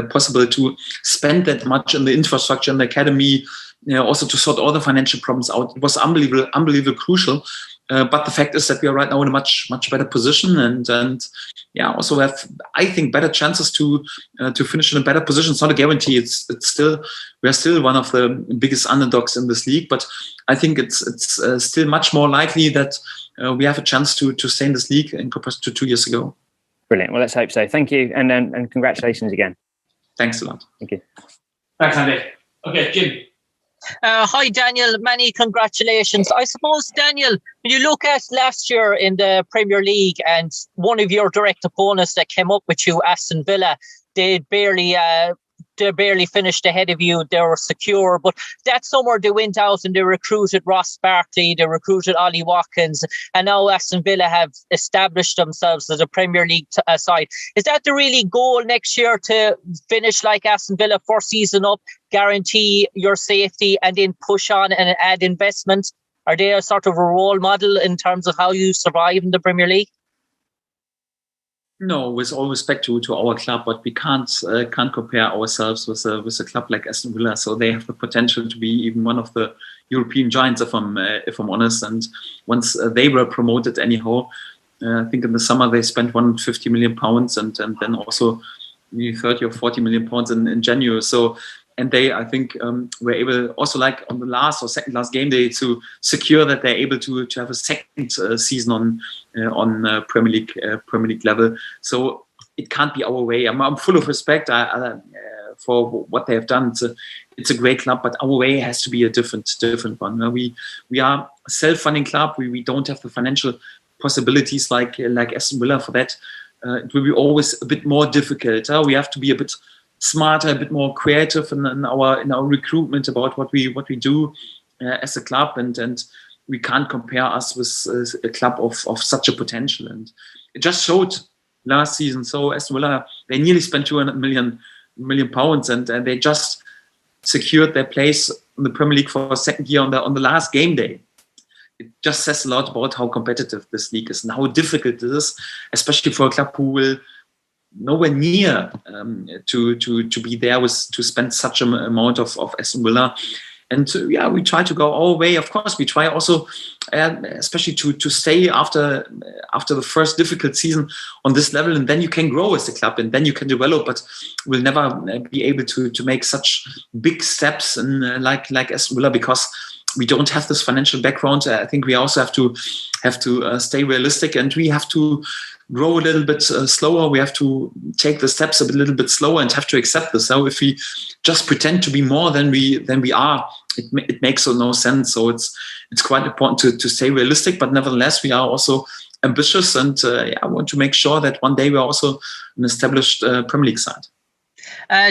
possible to spend that much on the infrastructure in the academy, also to sort all the financial problems out. It was unbelievable crucial. But the fact is that we are right now in a much better position, and also have, I think, better chances to finish in a better position. It's not a guarantee. We are still one of the biggest underdogs in this league, but I think it's still much more likely that we have a chance to stay in this league in comparison to 2 years ago. Brilliant. Well, let's hope so. Thank you, and congratulations again. Thanks a lot. Thank you. Thanks, Andy. Okay, Jim. Hi, Daniel. Many congratulations. I suppose, Daniel, when you look at last year in the Premier League, and one of your direct opponents that came up with you, Aston Villa, they barely finished ahead of you. They were secure, but that summer they went out and they recruited Ross Barkley, they recruited Ollie Watkins, and now Aston Villa have established themselves as a Premier League side. Is that the really goal next year, to finish like Aston Villa, first season up, guarantee your safety, and then push on and add investment? Are they a sort of a role model in terms of how you survive in the Premier League? No, with all respect to our club, but we can't compare ourselves with a club like Aston Villa. So they have the potential to be even one of the European giants, if I'm honest. And once they were promoted, anyhow, I think in the summer they spent £150 million, and then also 30 or 40 million pounds in January. So, and they, I think, were able also, like on the last or second last game day, to secure that they're able to have a second season on Premier League level. So it can't be our way. I'm full of respect for what they have done. It's a great club, but our way has to be a different one. We are a self-funding club. We don't have the financial possibilities like Aston Villa. For that, it will be always a bit more difficult. We have to be a bit smarter, a bit more creative in our recruitment about what we do as a club, and we can't compare us with a club of such a potential. And it just showed last season. So Aston Villa, they nearly spent 200 million pounds, and they just secured their place in the Premier League for a second year on the last game day. It just says a lot about how competitive this league is and how difficult it is, especially for a club who will nowhere near to be there to spend such an amount of Aston Villa. And we try to go our way. Of course, we try also, especially to stay after the first difficult season on this level, and then you can grow as a club, and then you can develop. But we'll never be able to make such big steps in like Aston Villa, because we don't have this financial background. I think we also have to stay realistic, and we have to grow a little bit slower. We have to take the steps a little bit slower and have to accept this. So if we just pretend to be more than we are, it makes no sense. So it's quite important to stay realistic, but nevertheless we are also ambitious, and I want to make sure that one day we're also an established Premier League side.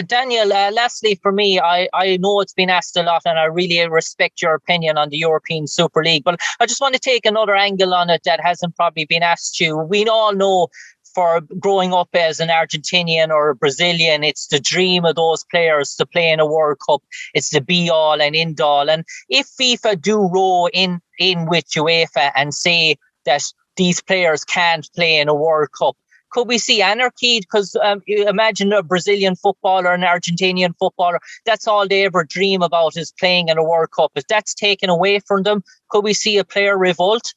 Daniel, lastly for me, I know it's been asked a lot, and I really respect your opinion on the European Super League, but I just want to take another angle on it that hasn't probably been asked you. We all know, for growing up as an Argentinian or a Brazilian, it's the dream of those players to play in a World Cup. It's the be all and end all. And if FIFA do row in with UEFA and say that these players can't play in a World Cup, could we see anarchy? Because you imagine a Brazilian footballer, an Argentinian footballer, that's all they ever dream about is playing in a World Cup. If that's taken away from them, could we see a player revolt?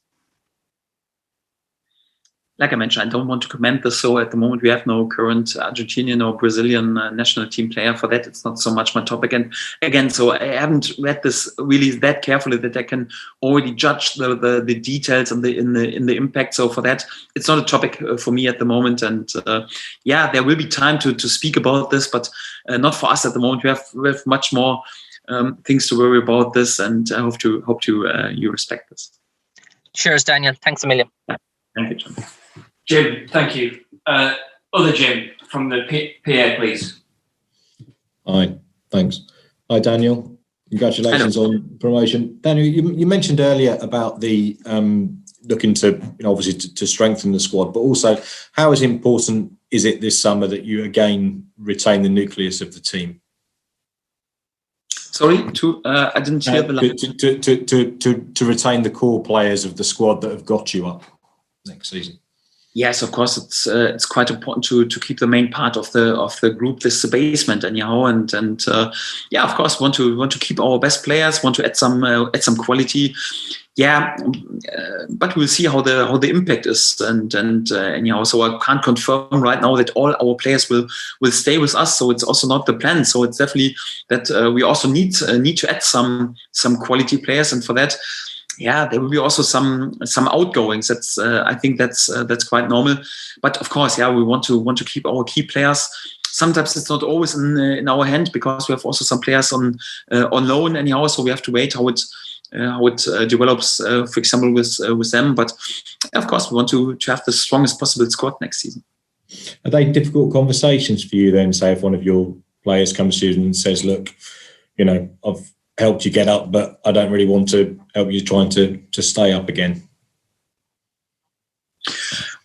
Like I mentioned, I don't want to comment this. So at the moment, we have no current Argentinian or Brazilian national team player. For that, it's not so much my topic. And again, so I haven't read this really that carefully that I can already judge the details and the impact. So for that, it's not a topic for me at the moment. And there will be time to speak about this, but not for us at the moment. We have much more things to worry about this, and I hope you respect this. Cheers, Daniel. Thanks a million. Thank you, John. Jim, thank you. Other Jim from the PA, please. Hi, thanks. Hi, Daniel. Congratulations Hello. on promotion. Daniel, you mentioned earlier about the looking to, obviously to strengthen the squad, but also how important is it this summer that you again retain the nucleus of the team? Sorry, I didn't hear the line. To retain the core players of the squad that have got you up next season. Yes, of course, it's quite important to keep the main part of the group, this the basement, anyhow, and of course, want to keep our best players, want to add some quality. But we'll see how the impact is, and anyhow, so I can't confirm right now that all our players will stay with us. So it's also not the plan. So it's definitely that we also need to add some quality players, and for that, there will be also some outgoings. That's I think that's quite normal. But of course, we want to keep our key players. Sometimes it's not always in our hand, because we have also some players on loan anyhow. So we have to wait how it develops, for example, with them. But of course, we want to have the strongest possible squad next season. Are they difficult conversations for you then? Say if one of your players comes to you and says, "Look, I've helped you get up, but I don't really want to help you trying to stay up again."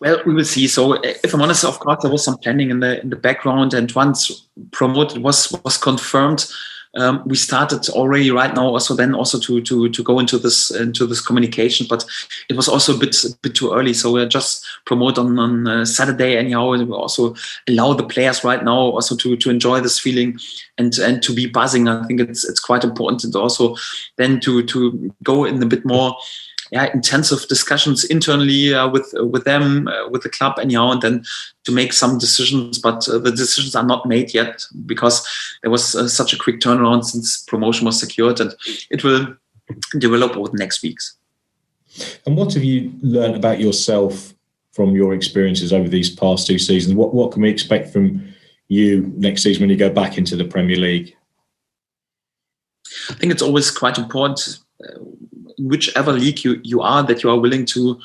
Well, we will see. So, if I'm honest, of course, there was some planning in the background, and once promoted was confirmed, we started already right now also to go into this communication, but it was also a bit too early. So we're just promote on Saturday anyhow, and we also allow the players right now also to enjoy this feeling and to be buzzing. I think it's quite important, and also then to go in a bit more intensive discussions internally with them, with the club anyhow, and then to make some decisions. But the decisions are not made yet because there was such a quick turnaround since promotion was secured, and it will develop over the next weeks. And what have you learned about yourself from your experiences over these past 2 seasons? What can we expect from you next season when you go back into the Premier League? I think it's always quite important, whichever league you are, that you are willing to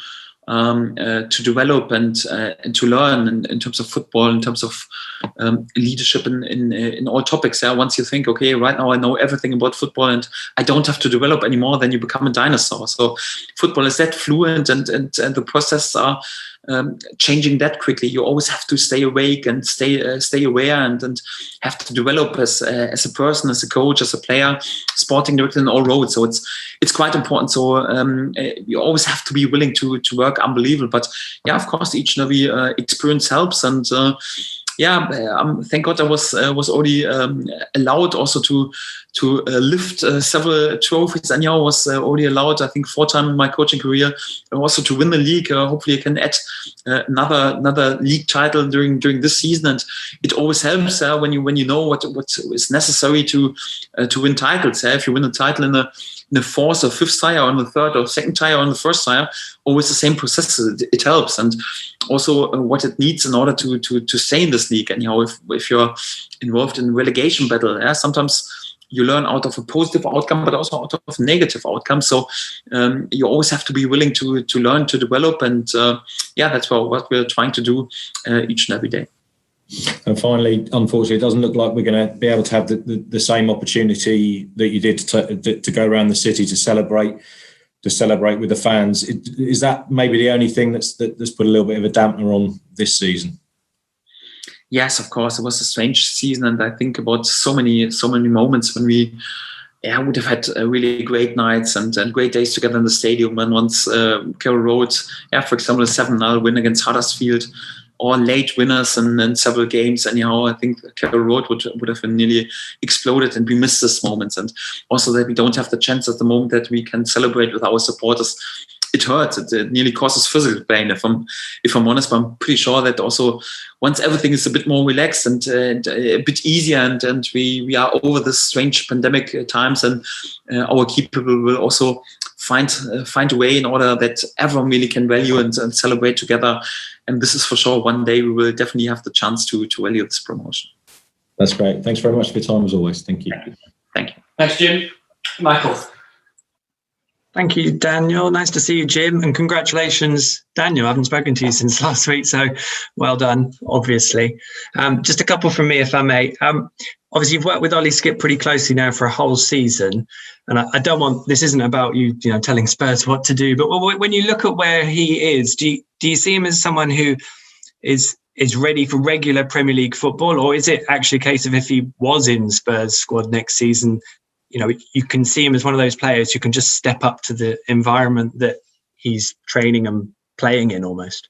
develop and to learn in terms of football, in terms of leadership in all topics. Once you think, okay, right now I know everything about football and I don't have to develop anymore, then you become a dinosaur. So football is that fluent, and the processes are changing that quickly. You always have to stay awake and stay aware and have to develop as a person, as a coach, as a player, sporting director in all roles. So it's quite important. So you always have to be willing to work unbelievable. But of course, each and every experience helps. And thank God I was already allowed also to lift several trophies. Anyhow, was already allowed, I think, 4 times in my coaching career, also to win the league. Hopefully I can add another league title during this season. And it always helps when you know what is necessary to win titles. If you win a title in the 4th or 5th tier, or in the 3rd or 2nd tier, or in the 1st tier, always the same process. It helps. And also what it needs in order to stay in this league. Anyhow, if you're involved in relegation battle, sometimes you learn out of a positive outcome, but also out of a negative outcome. So you always have to be willing to learn, to develop, and that's what we're trying to do each and every day. And finally, unfortunately, it doesn't look like we're going to be able to have the same opportunity that you did to go around the city to celebrate with the fans. Is that maybe the only thing that's put a little bit of a dampener on this season? Yes, of course. It was a strange season, and I think about so many moments when we would have had really great nights and great days together in the stadium. And once Carroll Road, for example, a 7-0 win against Huddersfield, or late winners in several games. Anyhow, I think Carroll Road would have been nearly exploded, and we missed this moment. And also that we don't have the chance at the moment that we can celebrate with our supporters. It hurts. It nearly causes physical pain, if I'm honest. But I'm pretty sure that also once everything is a bit more relaxed and a bit easier, and we are over this strange pandemic times, and our key people will also find a way in order that everyone really can value and celebrate together. And this is for sure. One day we will definitely have the chance to value this promotion. That's great. Thanks very much for your time as always. Thank you. Thank you. Thanks, Jim. Michael. Thank you, Daniel. Nice to see you, Jim. And congratulations, Daniel. I haven't spoken to you since last week, so well done, obviously. Just a couple from me, if I may. Obviously, you've worked with Ollie Skip pretty closely now for a whole season. And I don't want, this isn't about you telling Spurs what to do, but when you look at where he is, do you see him as someone who is ready for regular Premier League football? Or is it actually a case of if he was in Spurs squad next season, you can see him as one of those players who can just step up to the environment that he's training and playing in almost?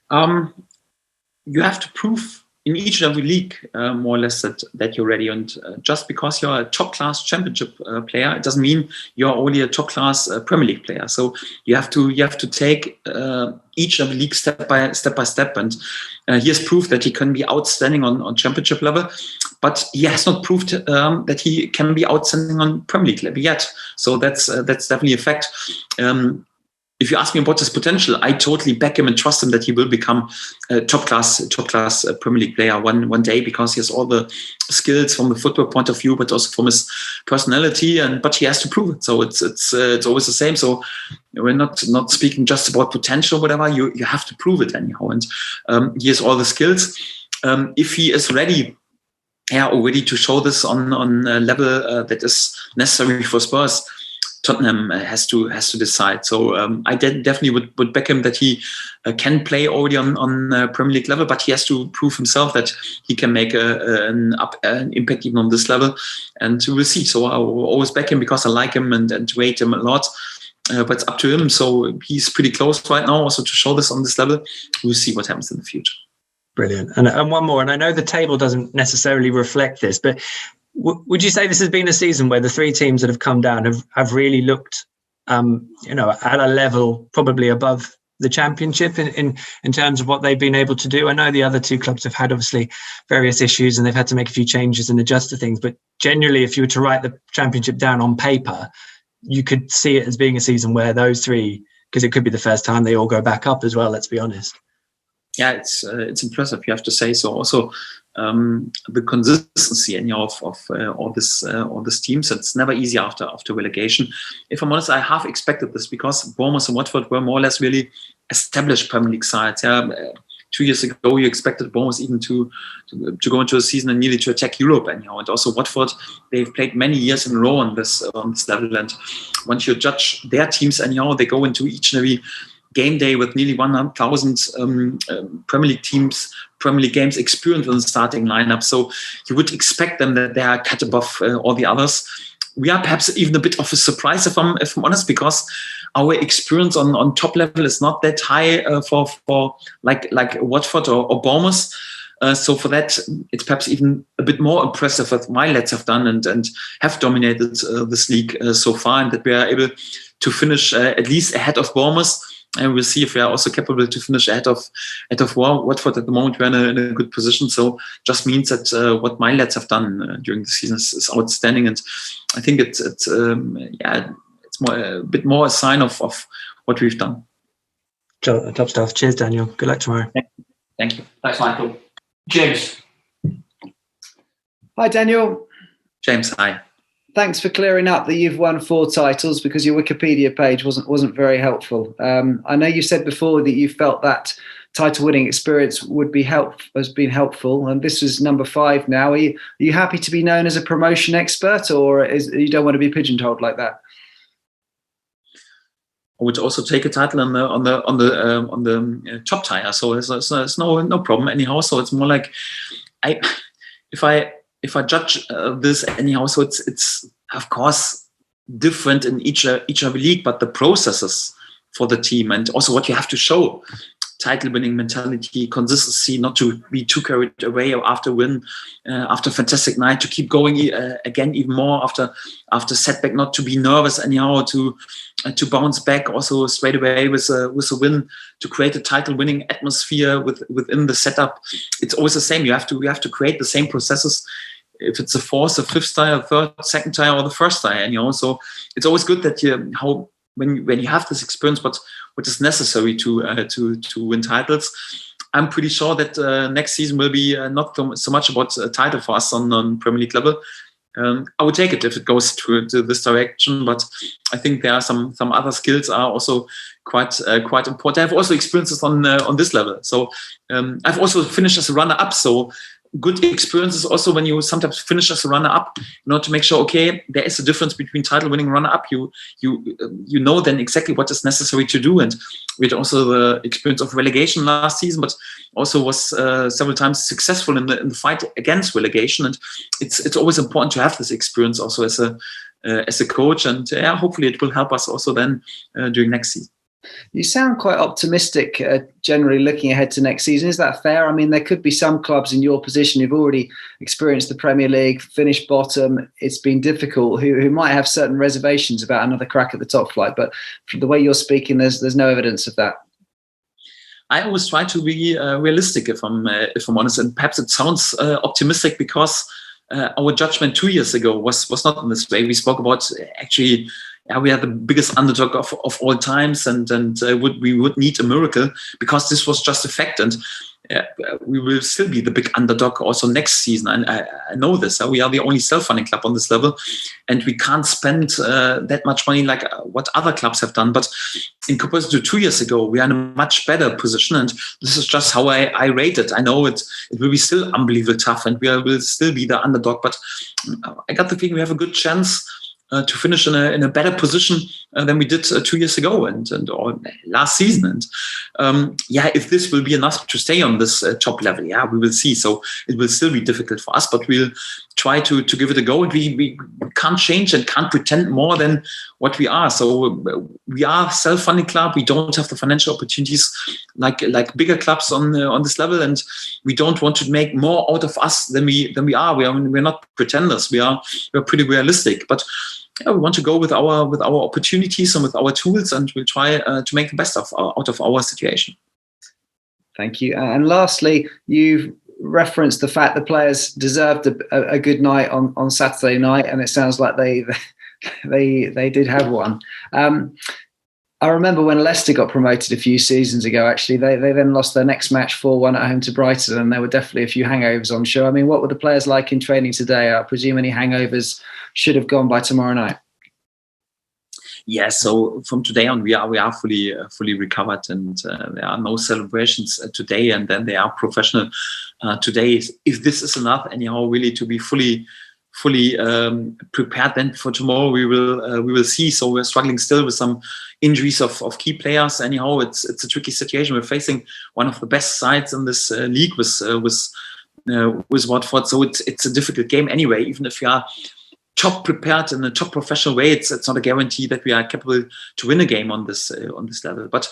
You have to prove in each and every league, more or less, that you're ready. And just because you're a top-class championship player, it doesn't mean you're only a top-class Premier League player. So you have to take each of the league step by step. And he has proved that he can be outstanding on championship level, but he has not proved that he can be outstanding on Premier League level yet. So that's definitely a fact. If you ask me about his potential, I totally back him and trust him that he will become a top class Premier League player one day, because he has all the skills from the football point of view, but also from his personality. But he has to prove it. So it's always the same. So we're not speaking just about potential, whatever. You have to prove it anyhow. And he has all the skills. If he is ready, already to show this on a level that is necessary for Spurs, Tottenham has to decide. So I definitely would back him that he can play already on Premier League level, but he has to prove himself that he can make an impact even on this level, and we'll see. So I will always back him because I like him and rate him a lot. But it's up to him. So he's pretty close right now also to show this on this level. We'll see what happens in the future. Brilliant. And one more, and I know the table doesn't necessarily reflect this, but would you say this has been a season where the three teams that have come down have really looked, at a level probably above the Championship in terms of what they've been able to do? I know the other two clubs have had obviously various issues and they've had to make a few changes and adjust to things, but generally, if you were to write the Championship down on paper, you could see it as being a season where those three, because it could be the first time they all go back up as well, let's be honest. Yeah, it's impressive, you have to say so. Also, the consistency of all these teams, it's never easy after relegation. If I'm honest, I half expected this because Bournemouth and Watford were more or less really established Premier League sides. Yeah, 2 years ago, you expected Bournemouth even to go into a season and nearly to attack Europe anyhow. And also Watford, they've played many years in a row on this level. And once you judge their teams anyhow, they go into each and every game day with nearly 100,000 Premier League games experience in the starting lineup. So you would expect them that they are cut above all the others. We are perhaps even a bit of a surprise, if I'm honest, because our experience on top level is not that high for like Watford or Bournemouth. So for that, it's perhaps even a bit more impressive what my lads have done and have dominated this league so far, and that we are able to finish at least ahead of Bournemouth. And we'll see if we are also capable to finish ahead of Watford. At the moment, we're in a good position. So just means that what my lads have done during the season is outstanding. And I think it's more, a bit more a sign of what we've done. Top stuff. Cheers, Daniel. Good luck tomorrow. Thank you. Thanks, Michael. James. Hi, Daniel. James, hi. Thanks for clearing up that you've won 4 titles because your Wikipedia page wasn't very helpful. I know you said before that you felt that title-winning experience has been helpful, and this is number 5 now. Are you happy to be known as a promotion expert, or you don't want to be pigeonholed like that? I would also take a title on the top tier, so it's no problem anyhow. So it's more like if I judge this anyhow, so it's of course different in each league, but the processes for the team and also what you have to show, title-winning mentality, consistency, not to be too carried away after win, after a fantastic night, to keep going again even more after setback, not to be nervous anyhow, to bounce back also straight away with a win, to create a title-winning atmosphere within the setup. It's always the same. You have to create the same processes. If it's the 4th, the 5th tier, 3rd, 2nd tier, or the 1st tier, so it's always good that when you have this experience, what is necessary to win titles. I'm pretty sure that next season will be not so much about a title for us on Premier League level. I would take it if it goes to this direction, but I think there are some other skills are also quite important. I have also experiences on this level. So I've also finished as a runner-up. So good experiences also when you sometimes finish as a runner-up, to make sure, okay, there is a difference between title-winning runner-up. You know then exactly what is necessary to do. And we had also the experience of relegation last season, but also was several times successful in the fight against relegation. And it's always important to have this experience also as a coach. And hopefully it will help us also then during next season. You sound quite optimistic generally looking ahead to next season. Is that fair? I mean, there could be some clubs in your position who've already experienced the Premier League, finished bottom, it's been difficult, who might have certain reservations about another crack at the top flight. But from the way you're speaking, there's no evidence of that. I always try to be realistic, if I'm honest, and perhaps it sounds optimistic because our judgment 2 years ago was not in this way. We spoke about actually. We are the biggest underdog of all times, and we would need a miracle because this was just a fact, and we will still be the big underdog also next season. And I know this. We are the only self-funding club on this level, and we can't spend that much money like what other clubs have done. But in comparison to 2 years ago, we are in a much better position, and this is just how I rate it. I know it will be still unbelievably tough, and we will still be the underdog. But I got the feeling we have a good chance to finish in a better position than we did 2 years ago and or last season. And if this will be enough to stay on this top level, we will see. So it will still be difficult for us, but we'll try to give it a go. We can't change and can't pretend more than what we are. So we are a self-funding club. We don't have the financial opportunities like bigger clubs on this level, and we don't want to make more out of us than we are. We're not pretenders. We're pretty realistic, but we want to go with our opportunities and with our tools, and we'll try to make the best out of our situation. Thank you. And lastly, you've referenced the fact the players deserved a good night on Saturday night, and it sounds like they did have one. I remember when Leicester got promoted a few seasons ago, actually, they then lost their next match 4-1 at home to Brighton, and there were definitely a few hangovers on show. I mean, what were the players like in training today? I presume any hangovers should have gone by tomorrow night. Yeah, so from today on, we are fully recovered, and there are no celebrations today, and then they are professional today. If this is enough, anyhow, really to be fully prepared then for tomorrow, we will see. So we're struggling still with some injuries of key players. Anyhow, it's a tricky situation. We're facing one of the best sides in this league with Watford. So it's a difficult game anyway. Even if you are top prepared in a top professional way, it's not a guarantee that we are capable to win a game on this level. But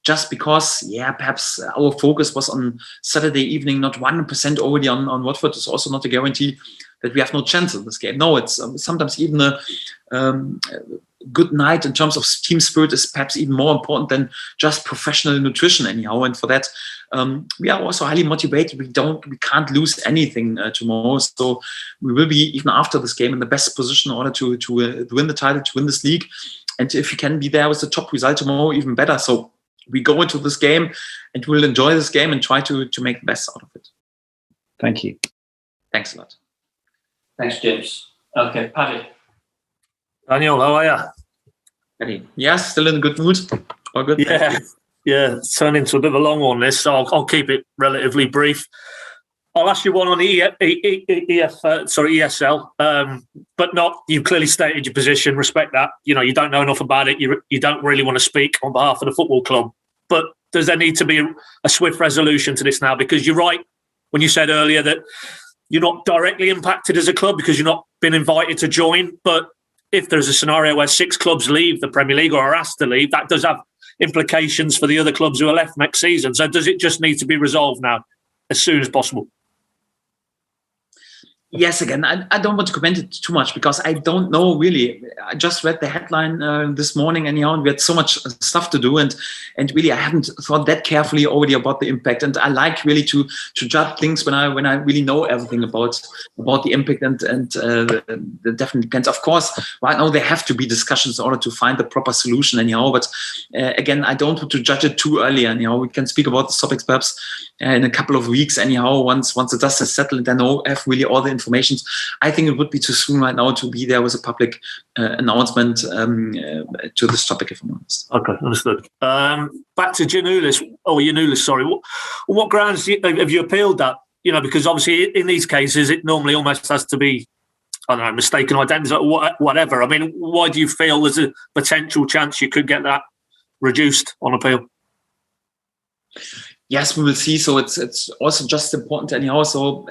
just because, perhaps our focus was on Saturday evening, not 100% already on Watford, is also not a guarantee that we have no chance in this game. No, it's sometimes even a good night in terms of team spirit is perhaps even more important than just professional nutrition anyhow. And for that, we are also highly motivated. We can't lose anything tomorrow. So we will be, even after this game, in the best position in order to win the title, to win this league. And if we can be there with the top result tomorrow, even better. So we go into this game and we'll enjoy this game and try to make the best out of it. Thank you. Thanks a lot. Thanks, James. Okay, Paddy. Daniel, how are you? Paddy. Yes, still in a good mood. All good. Yeah, it's turned into a bit of a long one, this, so I'll keep it relatively brief. I'll ask you one on ESL, but not. You've clearly stated your position. Respect that. You don't know enough about it. You don't really want to speak on behalf of the football club. But does there need to be a swift resolution to this now? Because you're right when you said earlier that you're not directly impacted as a club because you're not been invited to join. But if there's a scenario where 6 clubs leave the Premier League or are asked to leave, that does have implications for the other clubs who are left next season. So does it just need to be resolved now as soon as possible? Yes, again, I don't want to comment it too much because I don't know really. I just read the headline this morning anyhow, and we had so much stuff to do, and really I haven't thought that carefully already about the impact. And I like really to judge things when I really know everything about the impact and the definite depends. Of course, right now there have to be discussions in order to find the proper solution anyhow. But again, I don't want to judge it too early anyhow. We can speak about the topics perhaps in a couple of weeks anyhow. Once the dust has settled and I know have really all the information. I think it would be too soon right now to be there with a public announcement to this topic, if I'm honest. Okay, understood. Back to Giannoulis, sorry. What grounds have you appealed that? Because obviously in these cases, it normally almost has to be, I don't know, mistaken identity or whatever. I mean, why do you feel there's a potential chance you could get that reduced on appeal? Yes, we will see. So it's also just important anyhow. So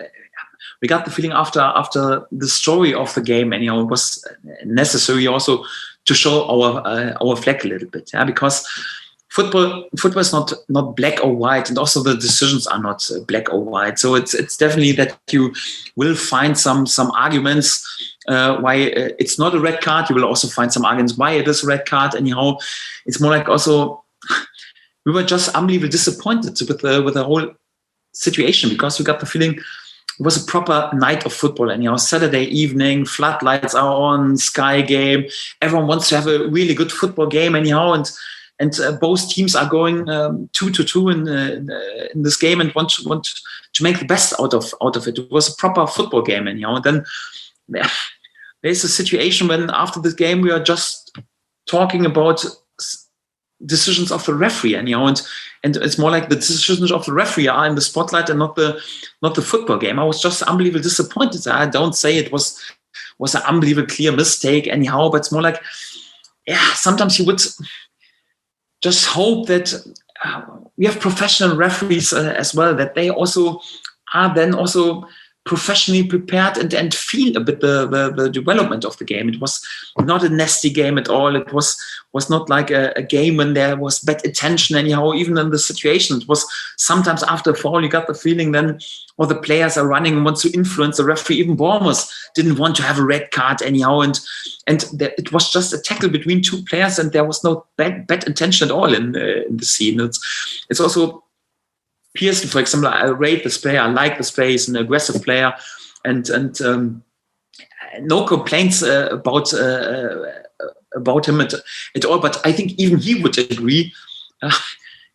we got the feeling after the story of the game, anyhow, it was necessary also to show our flag a little bit, because football is not black or white, and also the decisions are not black or white. So it's definitely that you will find some arguments why it's not a red card. You will also find some arguments why it is a red card. Anyhow, it's more like also we were just unbelievably disappointed with the whole situation because we got the feeling. It was a proper night of football, anyhow. Saturday evening, floodlights are on, Sky game. Everyone wants to have a really good football game, anyhow. And both teams are going 2-2 in this game and want to make the best out of it. It was a proper football game, anyhow. And then there's a situation when after this game we are just talking about decisions of the referee, anyhow, and it's more like the decisions of the referee are in the spotlight and not the football game. I was just unbelievably disappointed. I don't say it was was an unbelievable clear mistake anyhow, but it's more like, sometimes you would just hope that we have professional referees as well, that they also are then also professionally prepared and feel a bit the development of the game. It was not a nasty game at all. It was not like a game when there was bad attention anyhow, even in the situation. It was sometimes after a foul, you got the feeling then, or the players are running and want to influence the referee. Even Bournemouth didn't want to have a red card anyhow. And it was just a tackle between two players, and there was no bad intention at all in the scene. It's also Pearson, for example, I rate this player. I like this player. He's an aggressive player, and no complaints about him at all. But I think even he would agree.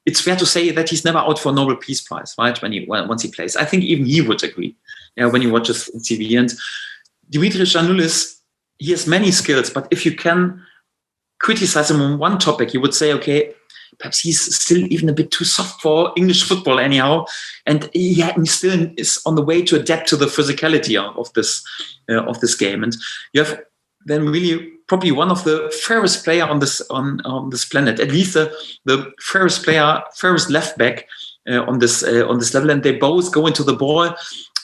It's fair to say that he's never out for a Nobel Peace Prize, right? Once he plays, I think even he would agree. When he watches TV. And Dimitris Giannoulis, he has many skills, but if you can criticize him on one topic, you would say, okay, perhaps he's still even a bit too soft for English football anyhow, and he still is on the way to adapt to the physicality of this game. And you have then really probably one of the fairest player on this planet, at least the fairest left back on this level, and they both go into the ball,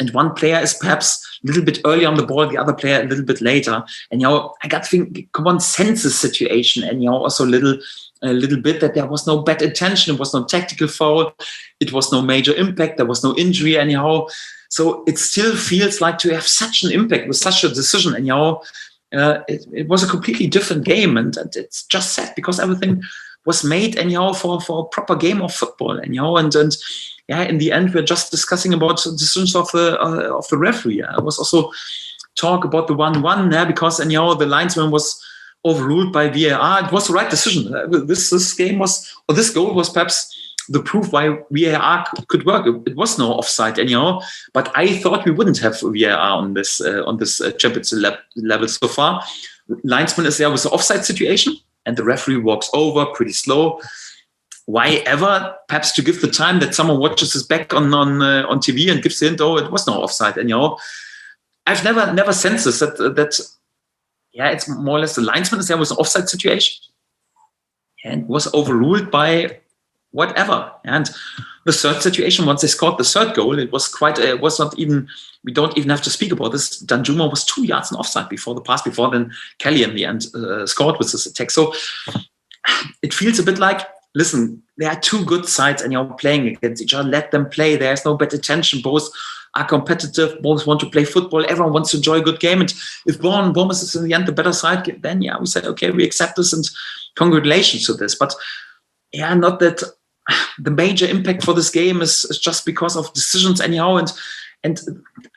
and one player is perhaps a little bit early on the ball, the other player a little bit later. And I got to think, come on, sense the situation, and also a little bit that there was no bad intention, it was no tactical foul, it was no major impact, there was no injury anyhow. So it still feels like to have such an impact with such a decision anyhow. It was a completely different game, and it's just sad because everything was made anyhow for a proper game of football anyhow. And in the end we're just discussing about decisions of the referee. I was also talk about the 1-1 because anyhow the linesman was overruled by VAR. It was the right decision. This game was, or this goal was perhaps the proof why VAR could work. It was no offside anyhow, but I thought we wouldn't have VAR on this championship level so far. Linesman is there with the offside situation, and the referee walks over pretty slow. Why ever? Perhaps to give the time that someone watches his back on TV and gives the hint, it was no offside anyhow. I've never sensed this that it's more or less the linesman is there with an offside situation and was overruled by whatever. And the third situation, once they scored the third goal, it was not even, we don't even have to speak about this. Danjuma was 2 yards in offside before the pass, before then Kelly in the end scored with this attack. So it feels a bit like, listen, there are two good sides and you're playing against each other. Let them play. There's no bad attention. Both are competitive. Both want to play football. Everyone wants to enjoy a good game. And if Bournemouth is in the end the better side, then we say, okay, we accept this and congratulations to this. But not that the major impact for this game is just because of decisions anyhow. And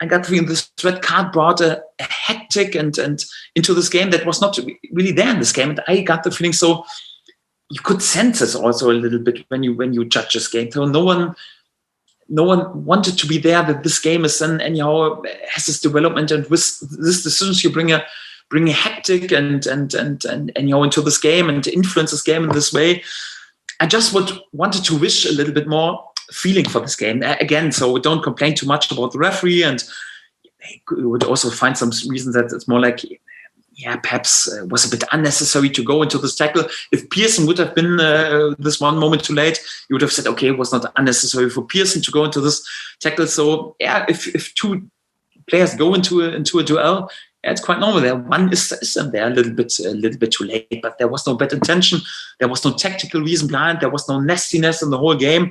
I got the feeling this red card brought a hectic and into this game that was not really there in this game. And I got the feeling so you could sense this also a little bit when you judge this game. So no one wanted to be there, that this game is then anyhow has this development, and with this decisions you bring a hectic and into this game and to influence this game in this way. I just wanted to wish a little bit more feeling for this game again. So don't complain too much about the referee, and you would also find some reasons that it's more like, perhaps it was a bit unnecessary to go into this tackle. If Pearson would have been this one moment too late, you would have said, okay, it was not unnecessary for Pearson to go into this tackle. So if two players go into a duel, it's quite normal. There one is there a little bit too late, but there was no bad intention. There was no tactical reason behind. There was no nastiness in the whole game.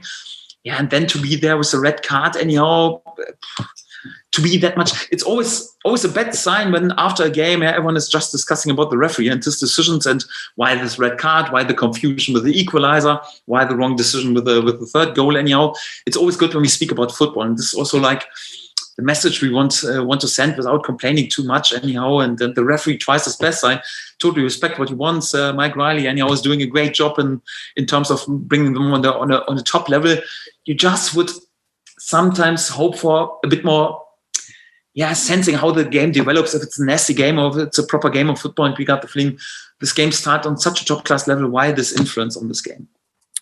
And then to be there with a red card anyhow, to be that much, it's always a bad sign when after a game everyone is just discussing about the referee and his decisions and why this red card, why the confusion with the equalizer, why the wrong decision with the third goal anyhow. It's always good when we speak about football, and this is also like the message we want to send without complaining too much anyhow. And then the referee tries his best. I totally respect what he wants. Mike Riley anyhow is doing a great job in terms of bringing them on the top level. You just would sometimes hope for a bit more, sensing how the game develops, if it's a nasty game or if it's a proper game of football. And we got the feeling this game started on such a top class level. Why this influence on this game?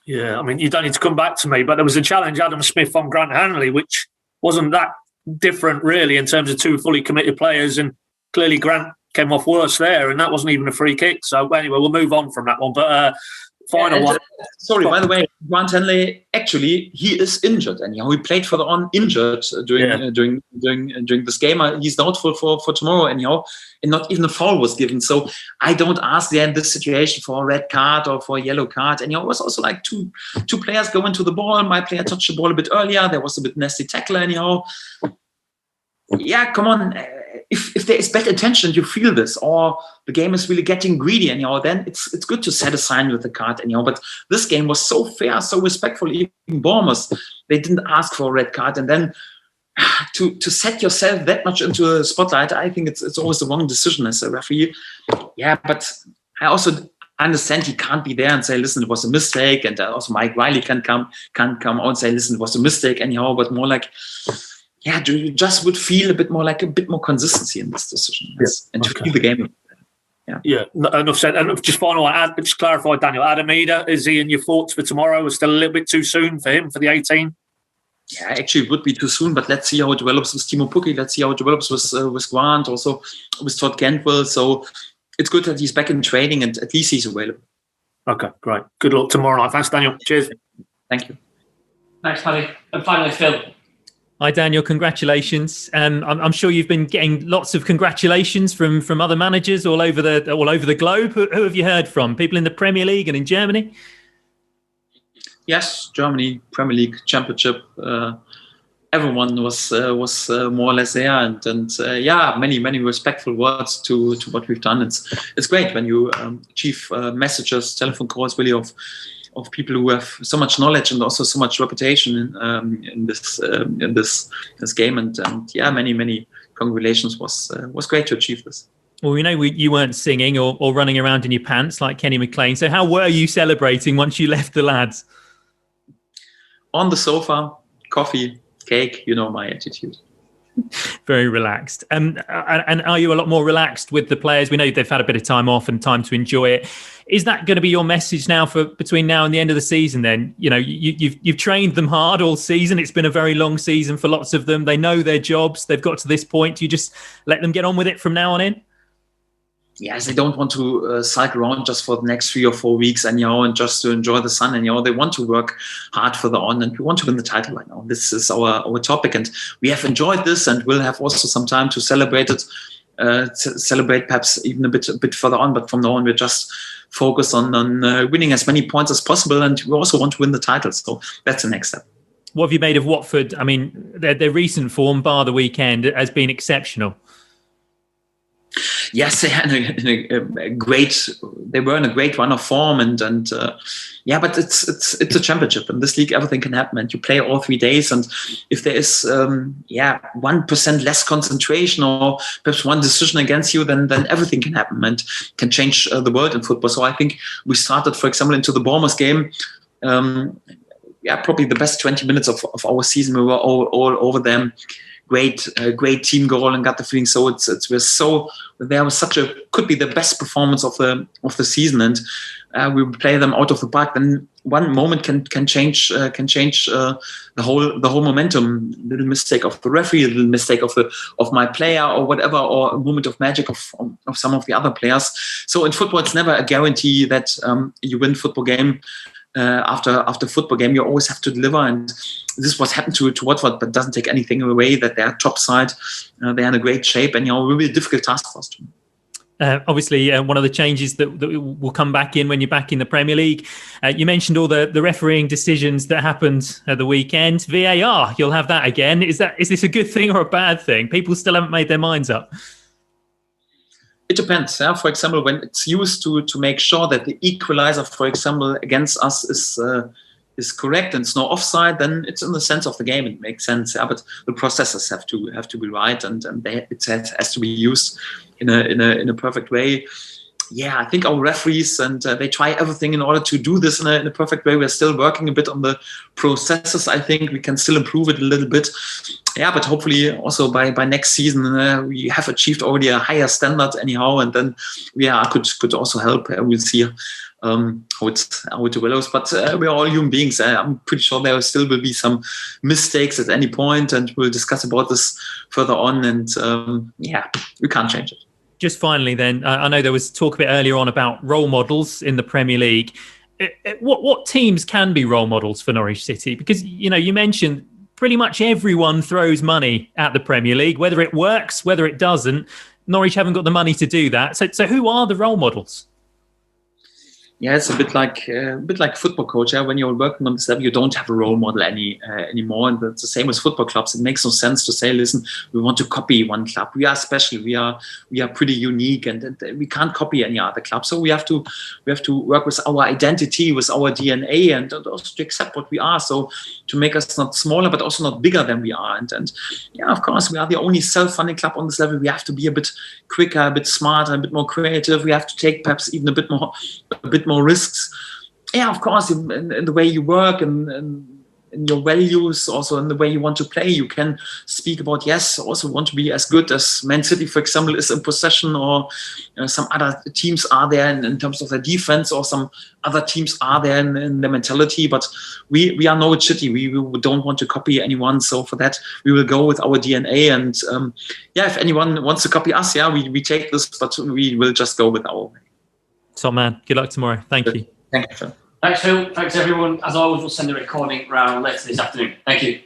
Yeah, I mean, you don't need to come back to me, but there was a challenge, Adam Smith on Grant Hanley, which wasn't that different really in terms of two fully committed players. And clearly Grant came off worse there, and that wasn't even a free kick. So anyway, we'll move on from that one. But final one. Sorry, by the way, Grant Henley, actually, he is injured, and he played further on injured during this game. He's doubtful for tomorrow, and not even a foul was given. So I don't ask there in this situation for a red card or for a yellow card. And it was also like two players go into the ball. My player touched the ball a bit earlier. There was a bit nasty tackle, anyhow. Yeah, come on. If there is bad intention, you feel this, or the game is really getting greedy, anyhow, then it's good to set a sign with the card, anyhow. But this game was so fair, so respectful. Even Bournemouth, they didn't ask for a red card, and then to set yourself that much into a spotlight, I think it's always the wrong decision as a referee. Yeah, but I also understand he can't be there and say, listen, it was a mistake, and also Mike Riley can't come out and say, listen, it was a mistake, anyhow. But more like, yeah, you just would feel a bit more consistency in this decision, and to feel the game. Yeah, enough said. And just final, just clarify, Daniel, Adamida, is he in your thoughts for tomorrow? Is still a little bit too soon for him for the 18? Yeah, actually, it would be too soon, but let's see how it develops with Timo Pukki. Let's see how it develops with Grant, also with Todd Cantwell. So it's good that he's back in training, and at least he's available. Okay, great. Good luck tomorrow night. Thanks, Daniel. Cheers. Thank you. Thanks, Paddy. And finally, Phil. Hi, Daniel. Congratulations. I'm sure you've been getting lots of congratulations from other managers all over the globe. Who have you heard from? People in the Premier League and in Germany? Yes, Germany, Premier League, Championship. Everyone was more or less there, and many respectful words to what we've done. It's great when you achieve messages, telephone calls, really of people who have so much knowledge and also so much reputation in this game, and many congratulations. Was great to achieve this. Well, we know you weren't singing or running around in your pants like Kenny McLean. So how were you celebrating once you left the lads? On the sofa, coffee, cake. You know my attitude. Very relaxed. And are you a lot more relaxed with the players? We know they've had a bit of time off and time to enjoy it. Is that going to be your message now for between now and the end of the season then? You know, you've trained them hard all season. It's been a very long season for lots of them. They know their jobs. They've got to this point. Do you just let them get on with it from now on in? Yes, they don't want to cycle around just for the next 3 or 4 weeks and just to enjoy the sun, and they want to work hard further on, and we want to win the title right now. This is our topic, and we have enjoyed this, and we'll have also some time to celebrate it, celebrate perhaps even a bit further on. But from now on, we're just focused on winning as many points as possible, and we also want to win the title. So that's the next step. What have you made of Watford? I mean, their recent form, bar the weekend, has been exceptional. Yes, they had they were in a great run of form, but it's a championship. In this league, everything can happen, and you play all 3 days. And if there is 1% less concentration or perhaps one decision against you, then everything can happen and can change the world in football. So I think we started, for example, into the Bournemouth game. Probably the best 20 minutes of our season. We were all over them. Great team goal, and got the feeling. So there was could be the best performance of the season, and we play them out of the park. Then one moment can change the whole momentum. Little mistake of the referee, a little mistake of my player or whatever, or a moment of magic of some of the other players. So in football, it's never a guarantee that you win football game. After football game, you always have to deliver, and this was happened to Watford, but doesn't take anything away that they're top side. They're in a great shape, and it will be a difficult task for us. Obviously, one of the changes that will come back in when you're back in the Premier League. You mentioned all the refereeing decisions that happened at the weekend. VAR, you'll have that again. Is this a good thing or a bad thing? People still haven't made their minds up. It depends. For example, when it's used to make sure that the equalizer, for example, against us is correct and it's no offside, then it's in the sense of the game. It makes sense. But the processes have to be right, and it has to be used in a perfect way. I think our referees and they try everything in order to do this in a perfect way. We're still working a bit on the processes. I think we can still improve it a little bit. But hopefully also by next season we have achieved already a higher standard anyhow, and then we could also help. We'll see how it develops. But we're all human beings. I'm pretty sure there still will be some mistakes at any point, and we'll discuss about this further on. And we can't change it. just finally then, I know there was talk a bit earlier on about role models in the Premier League. What teams can be role models for Norwich City? Because, you mentioned pretty much everyone throws money at the Premier League, whether it works, whether it doesn't. Norwich haven't got the money to do that. So who are the role models? Yeah, it's a bit like football coach. Yeah? When you're working on this level, you don't have a role model anymore. And it's the same with football clubs. It makes no sense to say, listen, we want to copy one club. We are special. We are pretty unique, and we can't copy any other club. So we have to work with our identity, with our DNA, and also to accept what we are. So to make us not smaller, but also not bigger than we are. And yeah, of course, we are the only self-funding club on this level. We have to be a bit quicker, a bit smarter, a bit more creative. We have to take perhaps even a bit more risks. Yeah, of course, in the way you work and in your values, also in the way you want to play, you can speak about, yes, also want to be as good as Man City, for example, is in possession, or some other teams are there in terms of their defense, or some other teams are there in their mentality. But we are Norwich City. We don't want to copy anyone. So for that, we will go with our DNA. And if anyone wants to copy us, we take this, but we will just go with our way. Top man. Good luck tomorrow. Thank you. Thank you, Phil. Thanks, Phil. Thanks, everyone. As always, we'll send the recording round later this afternoon. Thank you.